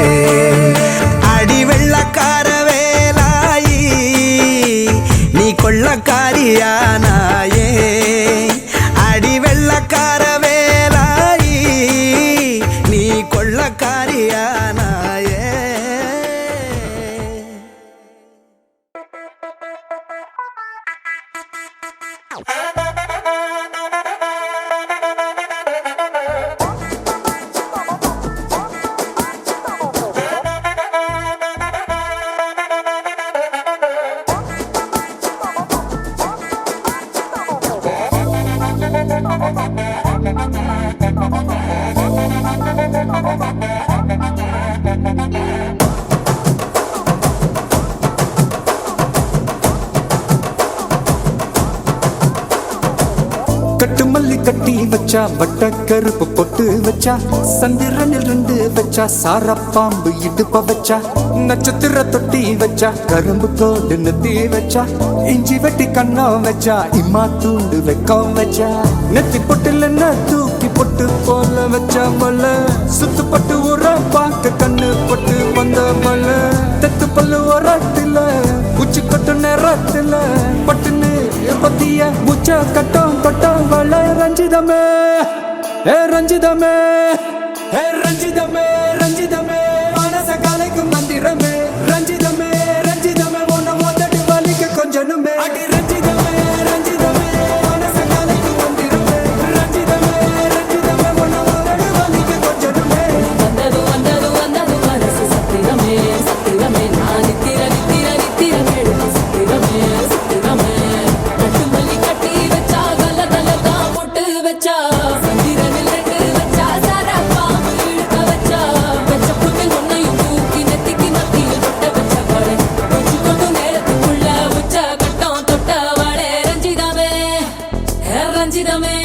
கட்டு மல்லி கட்டி வச்சா வட்ட கருப்பு பொட்டு வச்சா சந்திரனில் 2 வச்சா சார பாம்பு இடுப்ப வச்சா நட்சத்திர தொட்டி வச்சா கரும்பு தோடு நெத்தி வச்சா இஞ்சி வெட்டி கண்ணம் வச்சா இம்மா தூண்டு வெக்கம் வச்சா நெத்தி பொட்டுல தூக்கி பொட்டு போல வச்சா மல்ல சுத்து பட்டு உர பார்க்க கண்ணு பொட்டு வந்த மல்ல தெத்து பல்லு உரத்துல உச்சி கொட்டு நேரத்துல பட்டுன்னு பத்திய முச்ச கட்டம் கட்டம் வள ரஞ்சிதமே ஏ ரஞ்சிதமே ஏ ரஞ்சிதமே ரஞ்சிதமே மனச கலைக்கும் மந்திரமே ரஞ்சிதமே ரஞ்சிதமே உன்னை மொதடி வலிக்க கொஞ்சனுமே அடி ரஞ்சிதமே ரஞ்சிதமே மனச கலைக்கும் மந்திரமே ரஞ்சிதமே ரஞ்சிதமே உன்னை மொதடி வலிக்க கொஞ்சனுமே வந்தது வந்தது வந்தது மனசு சத்திரமே சத்திரமே நான் நித்திர நித்திர நித்திர கேடு சத்திரமே சத்திரமே கட்டு மல்லி கட்டி வச்சா கல கல தான் போட்டு வச்சா சந்திரனில் 2 வச்சா சார பாம்பு இழுக்க வச்சா வச்ச புட்டில் ஒன்னையும் தூக்கி நெத்திக்கு மத்தியில் தொட்ட வச்ச வாழை உச்சி கொண்டு நேரத்துக்குள்ள உச்ச கட்டம் தொட்ட வாழை ரஞ்சிதமே ரஞ்சிதமே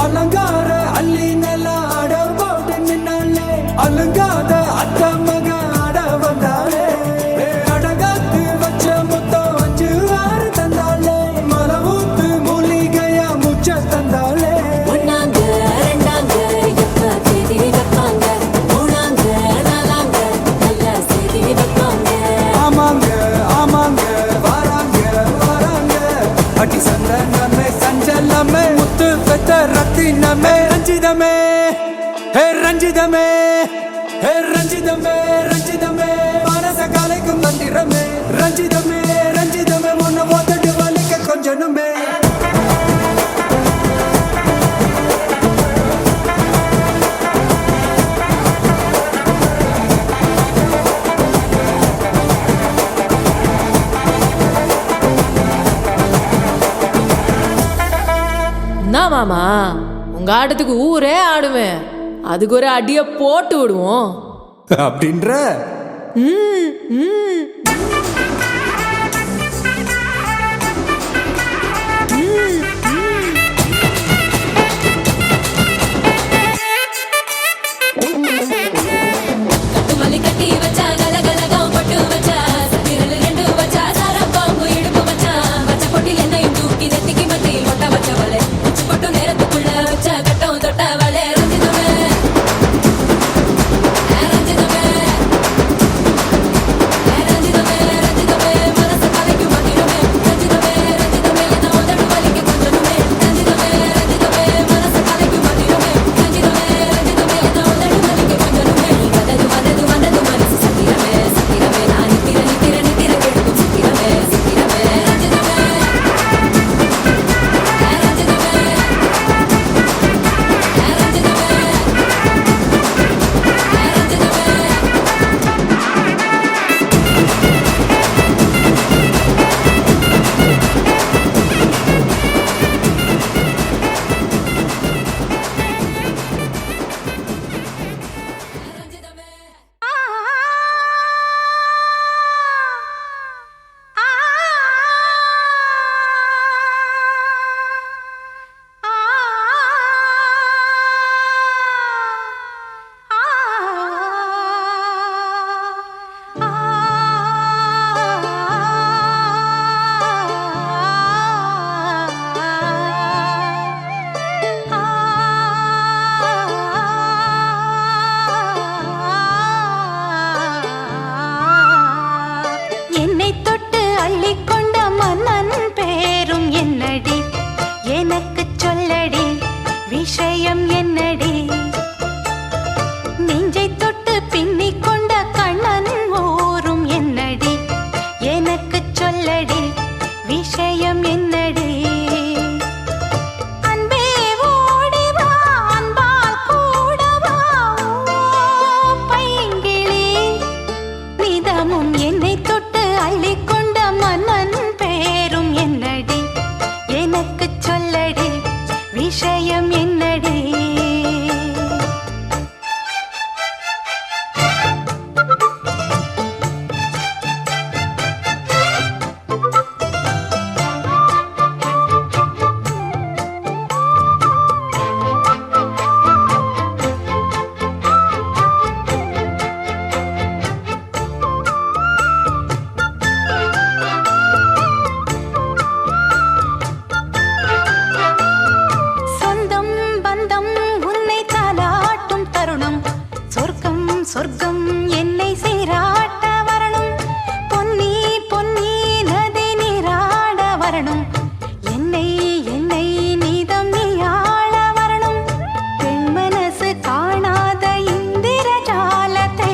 அலங்கார அள்ளி நில ஆட போட்டு நின்னாலே அலங்காத அத்த மக ஆட வந்தாலே அடகாத்து வச்ச மொத்தம் 5 6 தந்தாலே மலவூத்து மூலிகையா முச்ச தந்தாலே ஒன்னாங்க ரெண்டாங்க எப்ப தேதி வைப்பாங்க மூணாங்க நாலாங்க நல்ல செய்தி வைப்பாங்க ஆமாங்க ஆமாங்க வராங்க வராங்க அடி சந்தனமே சஞ்சலமே முத்து பெத்த ரத்தினமே ரஞ்சிதமே ஹே ரஞ்சிதமே ஹே ரஞ்சிதமே ரஞ்சிதமே மனச கலைக்கும் மந்திரமே ரஞ்சிதமே ரஞ்சிதமே உன்னை ஒத்தடி வலிக்க கொஞ்சனுமே என்ன மாமா உங்க ஆட்டத்துக்கு ஊரே ஆடுவேன் அதுக்கு ஒரு அடிய போட்டு விடுவோம் அப்படின்ற ம், ம். கட்டுமல்லி கட்டி வச்சா கலகலகம் பட்டு வச்சா சந்திரனில் 2 வச்சா சார பாம்பு இடுப்பு வச்சா வச்ச பொட்டில் என்னையும் தூக்கி நெத்திக்கு மத்தியில் ஒட்ட வச்ச வலை உச்சி கொட்டு நேரத்துக்குள்ள வச்ச கட்டம் தொட்ட வலை ரஞ்சிதமே ரஞ்சிதமே ரஞ்சிதமே என்னடி எனக்கு சொல்லடி விஷயம் என்னடி நெஞ்சை தொட்டு பின்னிக் கொண்ட கண்ணன் ஊரும் என்னடி எனக்கு சொல்லடி விஷயம் என்னடி அன்பே ஓடி வா அன்பால் கூட வா பைங்கிளி நிதமும் என்னை தொட்டு அள்ளிக்கொண்ட மன்னன் பேரும் என்னடி எனக்கு சொல்லடி விஷயம் என்னடி சொந்தம் பந்தம் உன்னை தாலாட்டும் தருணம் சொர்க்கம் சொர்க்கம் என்னை சீராட்ட வரணும் பொன்னி பொன்னி நதி நீராட வரணும் என்னை என்னை நீதம் நீயாள வரணும் பெண் மனசு காணாத இந்திர ஜாலத்தை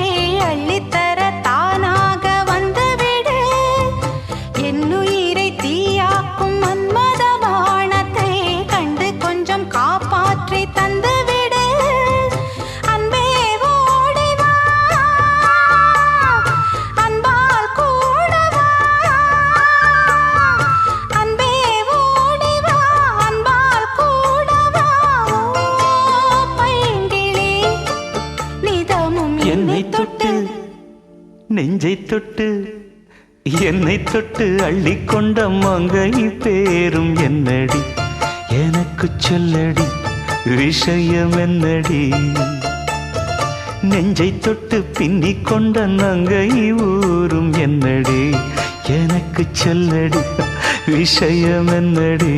அள்ளித்தர தானாக வந்துவிடு என்னுயிரை தீயாக்கும் மன்மத பாணத்தை கண்டு கொஞ்சம் காப்பாற்றி தந்துவிடு அன்பே ஓடி வா அன்பால் கூட வா அன்பே ஓடி வா அன்பால் கூட வா பைங்கிளி நிதமும் என்னை தொட்டு நெஞ்சை தொட்டு என்னை தொட்டு அள்ளிக்கொண்ட மங்கை பேரும் என்னடி எனக்கு சொல்லடி விஷயம் என்னடி நெஞ்சை தொட்டு பின்னிக் கொண்ட நங்கை ஊரும் என்னடி எனக்கு சொல்லடி விஷயம் என்னடி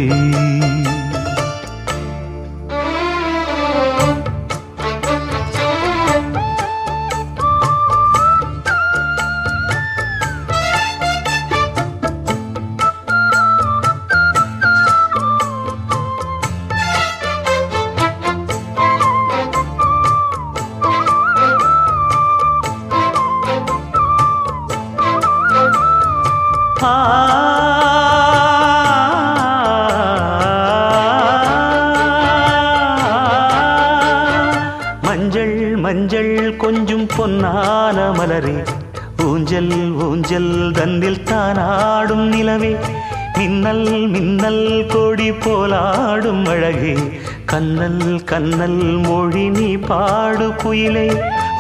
மஞ்சள் மஞ்சள் கொஞ்சம் பொன்னான மலரே ஊஞ்சல் ஊஞ்சல் தன்னில் தானாடும் நிலவே மின்னல் மின்னல் கொடி போலாடும் அழகே கண்ணல் கண்ணல் மொழி நீ பாடு குயிலே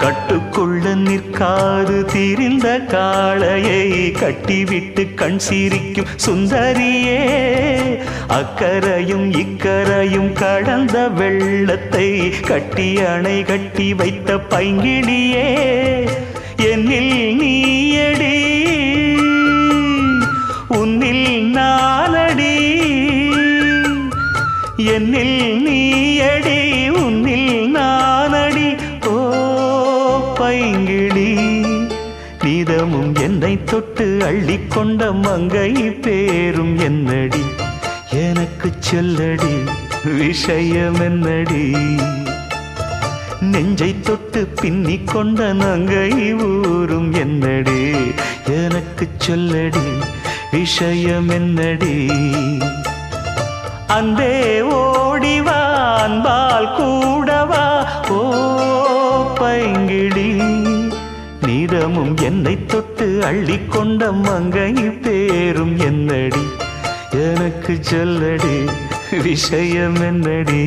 கட்டுக்குள்ள நிற்காது தீரிந்த காளையை கட்டிவிட்டு கண் சிரிக்கும் சுந்தரியே அக்கரையும் இக்கரையும் கடந்த வெள்ளத்தை கட்டி அணை கட்டி வைத்த பைங்கிளியே என்னில் நீயடி உன்னில் நானடி என்னில் நீயடி உன்னில் நானடி ஓ பைங்கிளி நீதமும் என்னை தொட்டு அள்ளிக்கொண்ட மங்கை பேரும் என்னடி எனக்கு சொல்லடி விஷயம் என்னடி நெஞ்சை தொட்டு பின்னிக் கொண்ட நங்கை ஊரும் என்னடி எனக்கு சொல்லடி விஷயம் என்னடி அன்பே ஓடிவா அன்பால் கூடவா ஓ பைங்கிளி நீதமும் என்னை தொட்டு அள்ளிக்கொண்ட மங்கை பேரும் என்னடி எனக்கு சொல்லடி விஷயம் என்னடி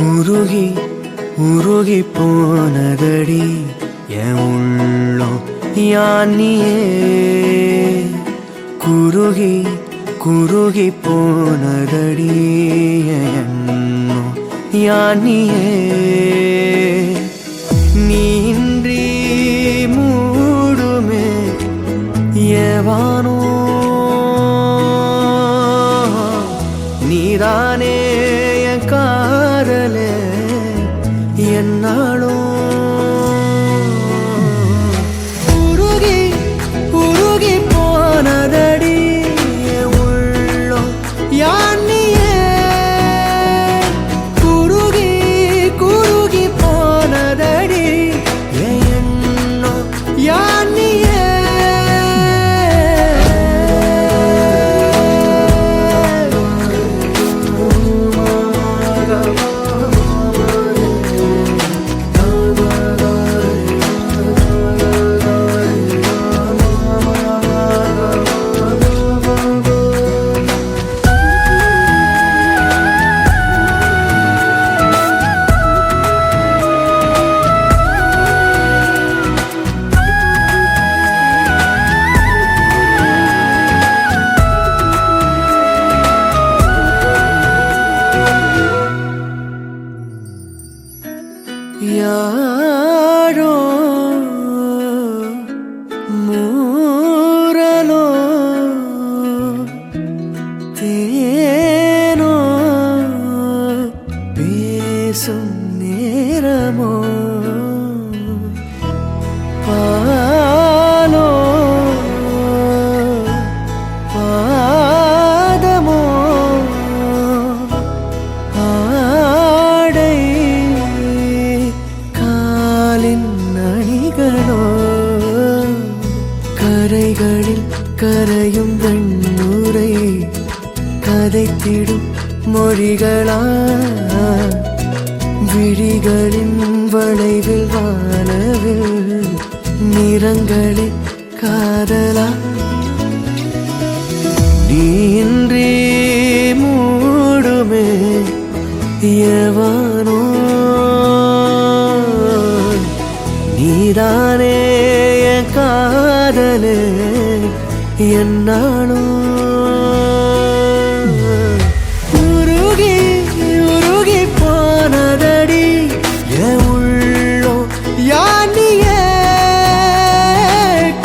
உருகி உருகி போனதடி என் உள்ளம் யானியே குருகி குருகி போனதடி என் எண்ணம் யானியே நீன்றி மூடுமே என் ஏவானோ நீதானே என் காதலே என்னாலும் உருகி உருகி போனதடி உள்ளம் யானியே குருகி குருகி போனதடி எண்ணம் யானியே யாரோ மூரலோ தேனோ பேசும் நேரமோ பாலோ பாதமோ ஆடை காலின் அணிகளோ கரைகளில் கரையும் வெண்ணுரை கதைத்திடும் மொழிகளா விழிகளின் வளைவில் வானவில் நிறங்களில் காதலா நீன்றி மூடுமே எவனோ நீதானே என் காதலே என்னாலும் உருகி உருகி போனதடி என் உள்ளம் யானியே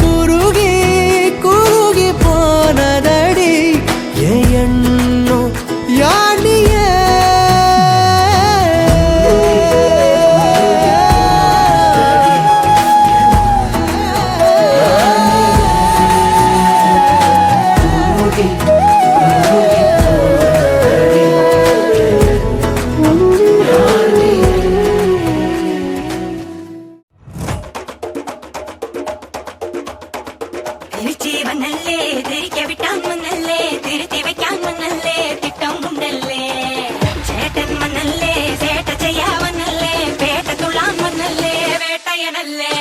குருகி குருகி போனதடி என் எண்ணம் யானியே திருச்சி வண்ணல்லே திரிக்க விட்டான் மண்ணல்லே திருத்தி வைக்கான் மண்ணல்லே திட்டம் உண்டல்லே சேட்டன் மண்ணல்லே சேட்ட செய்யா வண்ணல்லே பேட்ட துள்ளான் மண்ணல்லே வேட்டையனல்லே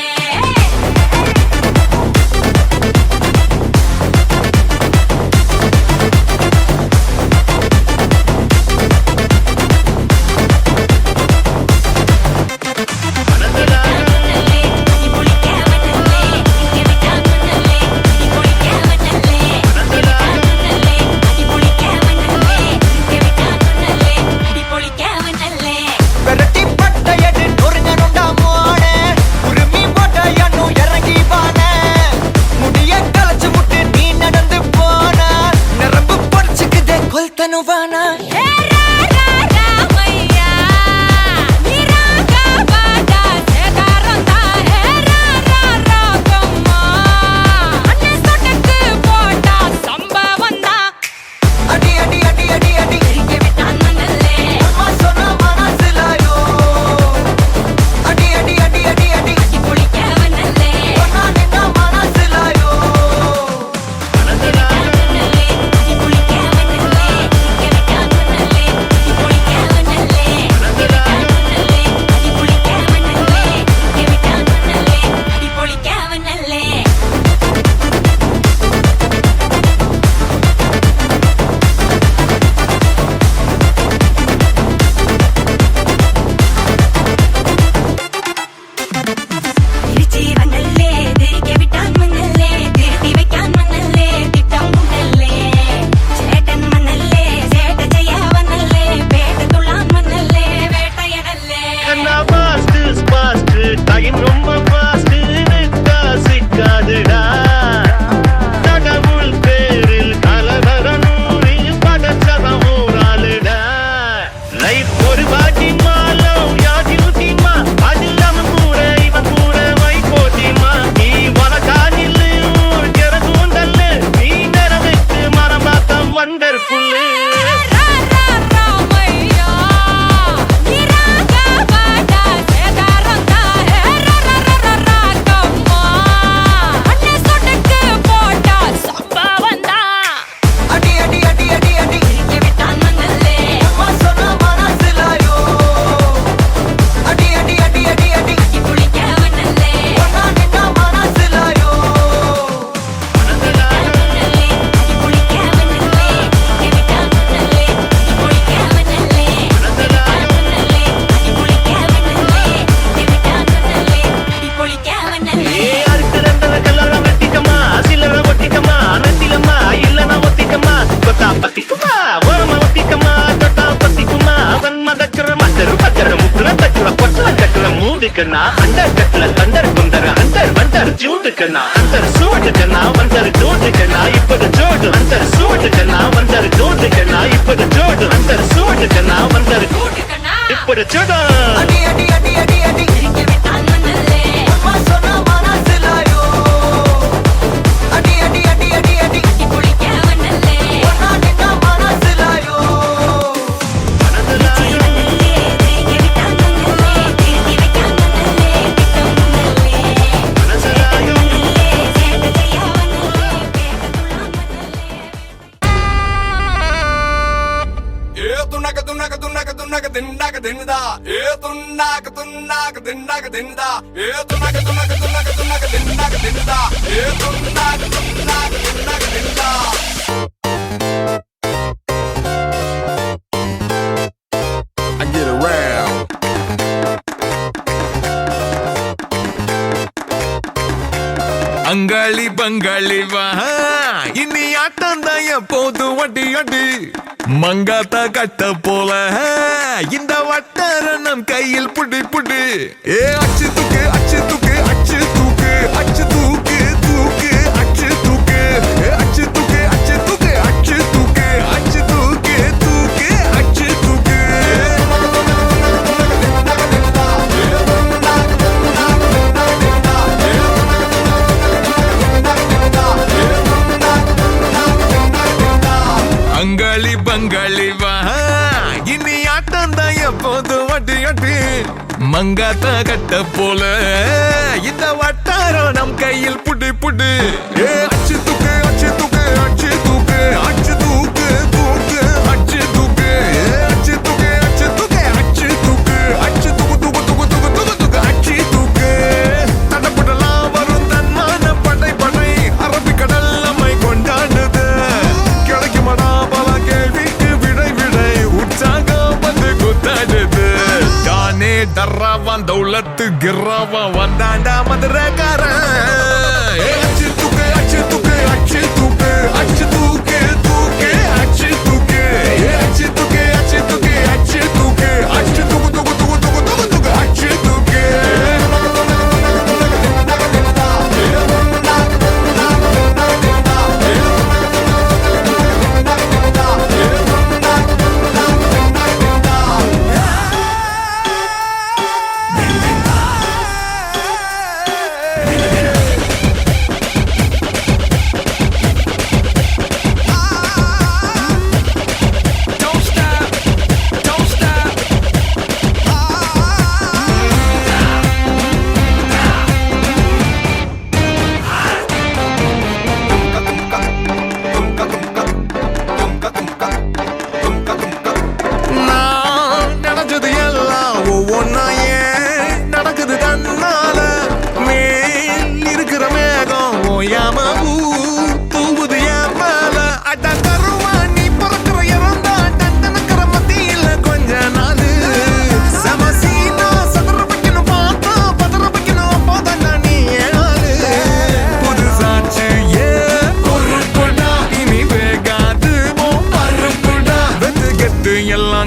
புல்லு அடி அடி அடி அடி அடி அம்மா சொன்ன மனசிலாயோ அடி அடி அடி அடி அடி ஒன்னா நின்னா மனசிலாயோ அண்டர் கட்டல கண்டர் குந்தர அண்டர் வண்டர் ஜூட்டுக்கண்ணா அண்டர் சூட்டுக்கண்ணா வண்டர் ஜூட்டுக்கண்ணா இப்பது ஜோடு அண்டர் சூட்டுக்கண்ணா வண்டர் ஜூட்டுக்கண்ணா இப்பது ஜோடு அண்டர் சூட்டுக்கண்ணா வண்டர் இப்பது ஜோடு அடி அடி அடி அடி அடி அம்மா சொன்ன மனசிலாயோ அடி அடி அடி அடி அடி ஒன்னா நின்னா மனசிலாயோ அங்காளி பங்காளி வா இனி ஆட்டம் தான் எப்போது வட்டி அடி மங்காத்தா கட்ட போல இந்த வட்டாரணம் கையில் புடி புடி ஏ அச்சு தூக்கு அச்சு தூக்கு அச்சு தூக்கு அச்சு தூக்கு தூக்கு அச்சு தூக்கு அச்சு தூக்கு அச்சு தூக்கு அச்சு தூக்கு அச்சு தூக்கு தூக்கு அச்சு தூக்கு அங்காளி பங்காளி வா இனி ஆட்டம் தான் எப்போது வட்டி அடி மங்காத்தா கட்ட போல இந்த வட்டாரம் நம் கையில் புடி புடி ஏ அச்சு தூக்கு அச்சு தூக்கு அச்சு தூக்கு அச்சு தூக்கு தூக்கு அச்சு தூக்கு அச்சு தூக்கு அச்சு தூக்கு அச்சு தூக்கு அச்சு தூக்கு தூக்கு தூக்கு தூக்கு தூக்கு தூக்கு அச்சு தூக்கு தடப்படலாம் வரும் தன்மான படை படை அரபிக்கடல் நம்மை கொண்டாடுது கிடைக்குமடா பல கேள்விக்கு விடை விடை உற்சாகம் வந்து குத்தாடுது தானே டர்ராவான் தௌலத்து கிர்ராவான் வந்தாண்டா மதுரக்காரன் அச்சு தூக்கு அச்சு தூக்கு அச்சு தூக்கு அச்சு தூக்கு தூக்கு அச்சு தூக்கு அச்சு தூக்கு அச்சு தூக்கு அச்சு தூக்கு அச்சு தூக்கு தூக்கு தூக்கு தூக்கு தூக்கு தூக்கு அச்சு தூக்கு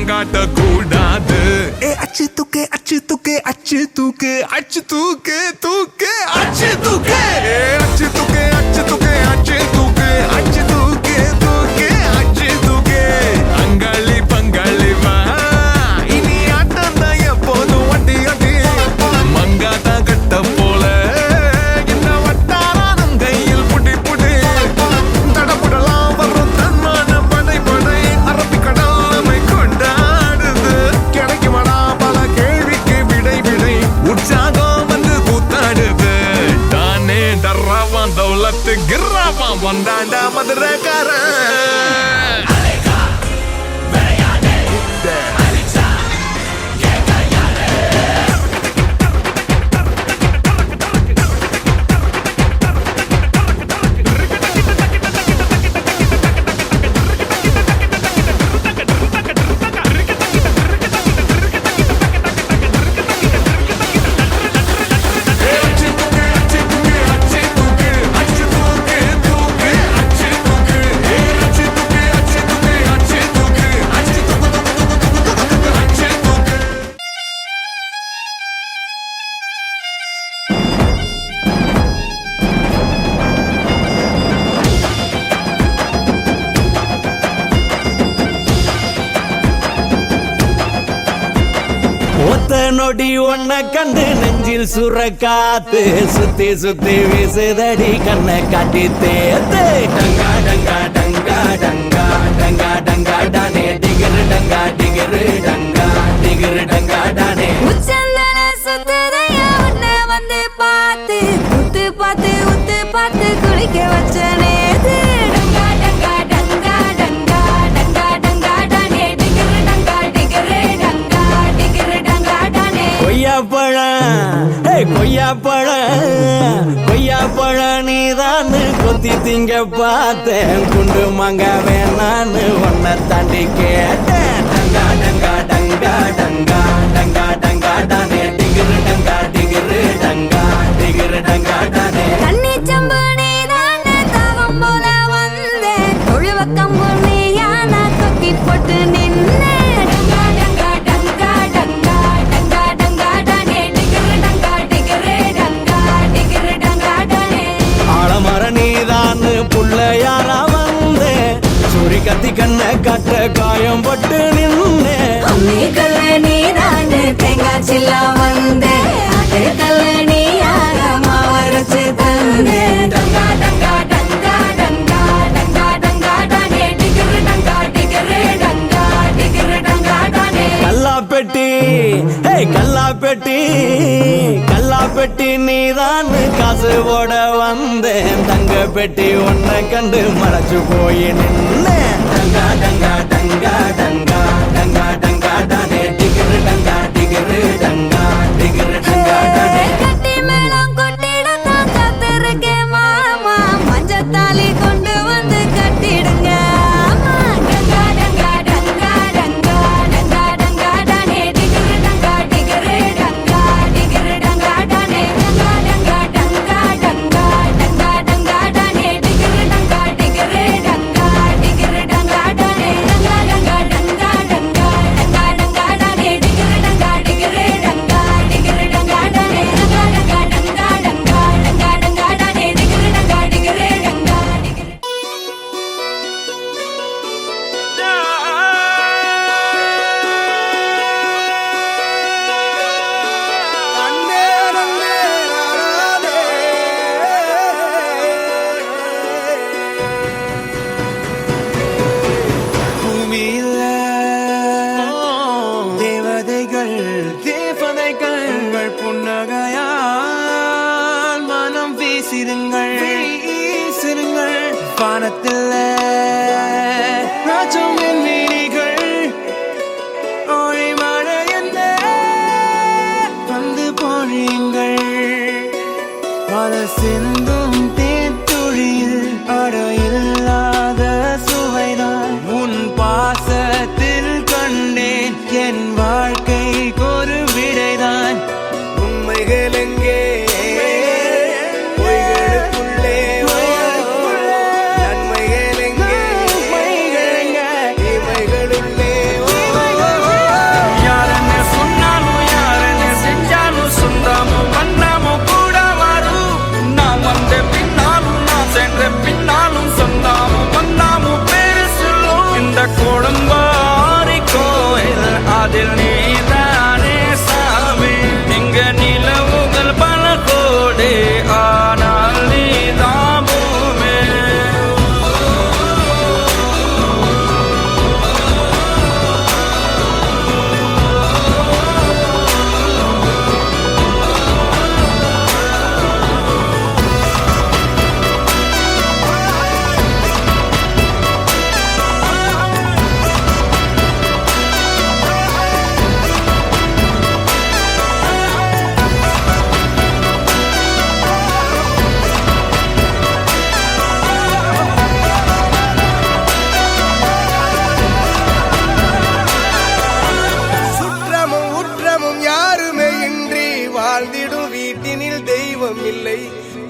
காட்டக்கூடாது அச்சு தூக்கு அச்சு தூக்கு அச்சு தூக்கு அச்சு தூக்கு தூக்கு அச்சு தூக்கு அச்சு தூக்கு அச்சு தூக்கு அச்சு தூக்கு அச்சு தூக்கு தூக்கு அச்சு தூக்கு அங்காளி பங்காளி வா இனி ஆட்டம் தான் எப்போதும் வட்டி அடி மங்காத்தா கட்ட போல இந்த வட்டாரம் கையில் புடி புடி தடப்படலாம் வரும் தன்மான படை படை தரேன் ஒத்த நொடி ஒன்ன கண்டு நெஞ்சில் சுர காத்து சுத்தி சுத்தி வீசுதடி கண்ணை காட்டி தேத்து டங்கா டங்கா டங்கா டங்கா டங்கா டங்கா டானே டிகிரு டங்கா டிகிரு டங்கா டிகிரு டங்கா டானே உச்சந்தல சுத்தரையா உன்னை வந்து பார்த்து உத்து பார்த்து உத்து பார்த்து குளிக்க வச்ச நேத்து டங்கா டங்கா டங்கா டங்கா டங்கா டங்கா டானே டிகிரு டங்கா டிகிரு டங்கா டிகிரு டங்கா டானே கொய்யாப்பழம் நீதான் கொத்தி திங்க பார்த்தேன் குண்டு மங்க வேணான்னு உன்னை தாண்டி கேட்டேன் டங்கா டங்கா டங்கா டங்கா டங்கா டங்கா டானே டிகிரு டங்கா டிகிரு டங்கா டிகிரு டங்கா டானே தண்ணி சம்பு நீதானே தாகம் போல வந்தேன் தொழுவ கம்பு நீயான தொக்கி போட்டு நின்னே டங்கா டங்கா டங்கா டங்கா டங்கா டங்கா டானே டிகிரு டங்கா டிகிரு டங்கா டிகிரு டங்கா டானே ஆலமர நீதான் புள்ளையாரா வந்தேன் சூரி கத்தி கண்ணை காட்ட காயம் பட்டு நின்னே அம்மி கல்ல நீதானே தேங்காய் சில்லா வந்தேன் அதே கல்ல நீயாக மாவரைச்சு தந்தேன் டங்கா டங்கா டங்கா டங்கா டங்கா டங்கா டானே டிகிரு டங்கா டிகிரு டங்கா டிகிரு டங்கா டானே கல்லாப்பெட்டி நீதான் காசு போட வந்தேன் தங்க பெட்டி உன்னை கண்டு மறைச்சு போய் நின்னேன் டங்கா டங்கா டங்கா டங்கா டங்கா டங்கா டானே டிகிரு டங்கா டிகிரு டங்கா டிகிரு டங்கா டானே கட்டி மேளம் கொட்டிடத்தான் காத்திருக்கேன் மாமா மஞ்சத்தாலி கொண்டு வந்து கட்டிடுங்க ஆமா. டங்கா டங்கா டங்கா டங்கா டங்கா டங்கா டானே டிகிரு டங்கா டிகிரு டங்கா டிகிரு டங்கா டானே டங்கா டங்கா டங்கா டங்கா டங்கா டங்கா டானே டிகிரு டங்கா டிகிரு டங்கா டிகிரு டங்கா டானே டங்கா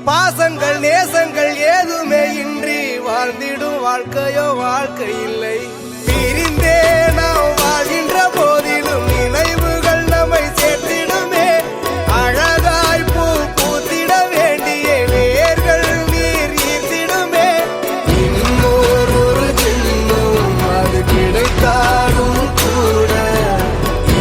பாசங்கள் நேசங்கள் ஏதுமே இன்றி வாழ்ந்திடும் வாழ்க்கையோ வாழ்க்கை இல்லை. பிரிந்தே நாம் வாழ்கின்ற போதிலும் நினைவுகள் நம்மை சேர்த்திடுமே. அழகாய் பூ பூத்திட வேண்டிய வேர்கள் நீர் ஈர்த்திடுமே. இன்னொரு ஜென்மம் அது கிடைத்தாலும் கூட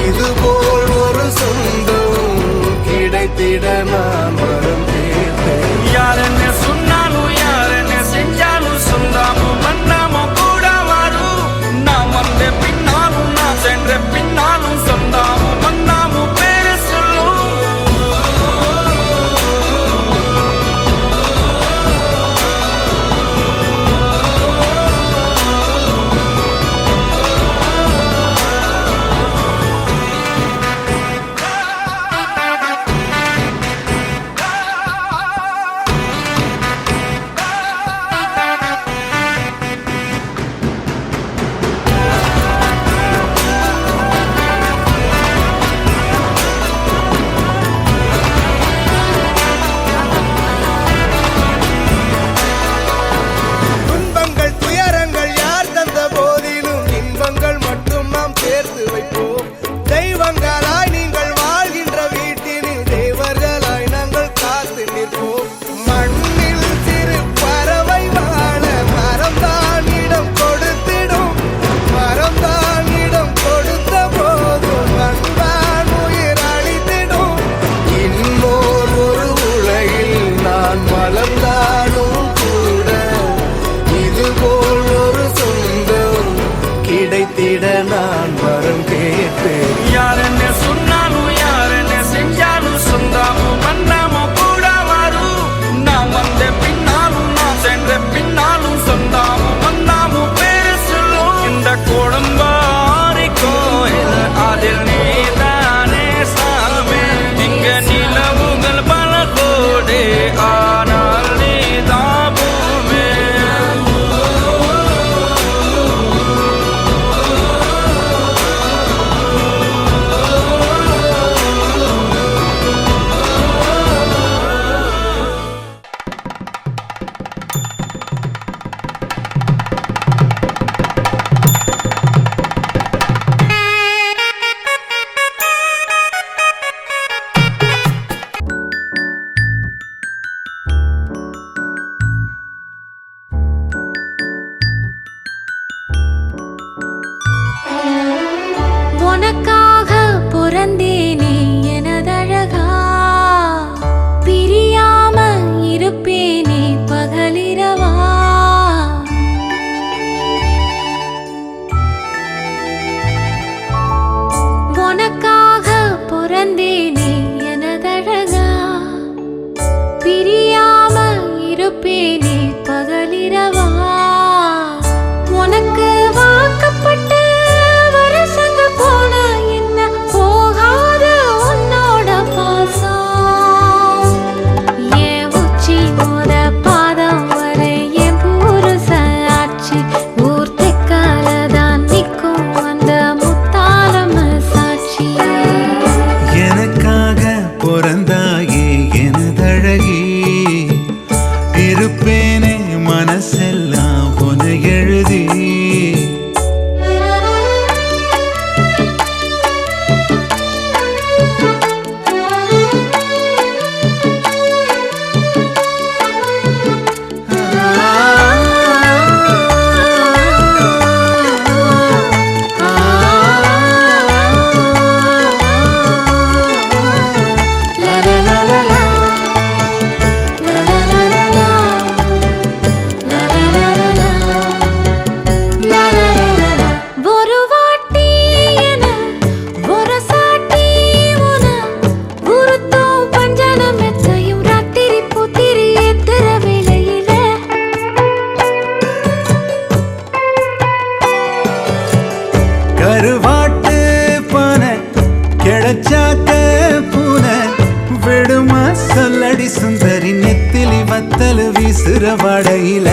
இதுபோல் ஒரு சொந்தம் கிடைத்திட நான் வரம் கேட்டேன். யாருன்னு சொன்னாலும் யாருன்னு செஞ்சாலும் சொல்லாம மன்னாம கூட வரும். நான் வந்த பின்னாலும் நான் சென்ற பின்னாலும் சொல்லாம மன்னாம பேரு சொல்லும். துன்பங்கள் துயரங்கள் யார் தந்த போதிலும் இன்பங்கள் மட்டும் நாம் சேர்த்து வைப்போம். தெய்வங்களாய் நீங்கள் வாழ்கின்ற வீட்டினில் தேவர்களாய் நாங்கள் காத்து நிற்போம். மண்ணில் சிறு பறவை வாழ மரம்தான் இடம் கொடுத்திடும். மரம்தான் இடம் கொடுத்த போதும் அன்பான் உயிர் அளித்திடும். இன்னொரு உலகில் நான் வளர்ந்தாலும் கூட இதுபோல் ஒரு சொந்தம் கிடைத்திட நான் வரம் கேட்டேன். யாருன்னு சொன்னாலும் யாருன்னு செஞ்சாலும் சொல்லாம மன்னாம கூட வரும். நான் வந்த பின்னாலும் நான் சென்ற பின்னாலும் சொல்லாம மன்னாம பேரு சொல்லும். இந்த குடும்பாரி கோயில் அதில் நீதானே சாமி. இங்க நிலவுகள் பல கோடி ஆனால் நீதான் பூமி. உனக்காக பிறந்தேனே எனதழகா, பிரியாம இருப்பேனே பகலிரவா. உனக்காக பிறந்தேனே எனதழகா, பிரியாம இருப்பேனே பகலிரவா. உனக்கு வாக்கப்பட்ட வருஷங்க போன என்ன போகாத உன்னோட பாசம். என் உச்சி மோத பாதம் வரை என் புருஷ ஆட்சி. ஊர் தெக்காலதான் நிற்கும் அந்த முத்தாரம் சாட்சி. எனக்காக பிறந்தாயே எனதழகி, இருப்பேனே மனசெல்லாம் உன எழுதி. ஒரு வாட்டி என ஒரு சாட்டி உன உருத்தும் பஞ்சனம் மெத்தையும் ராத்திரி பூத்திரி ஏத்துற வேளையில. கருவாட்டு பானை கிடைச்சாக்க பூனை விடுமா சொல்லடி சுந்தரி. நெத்திலி வத்தல் வீசுற வடையில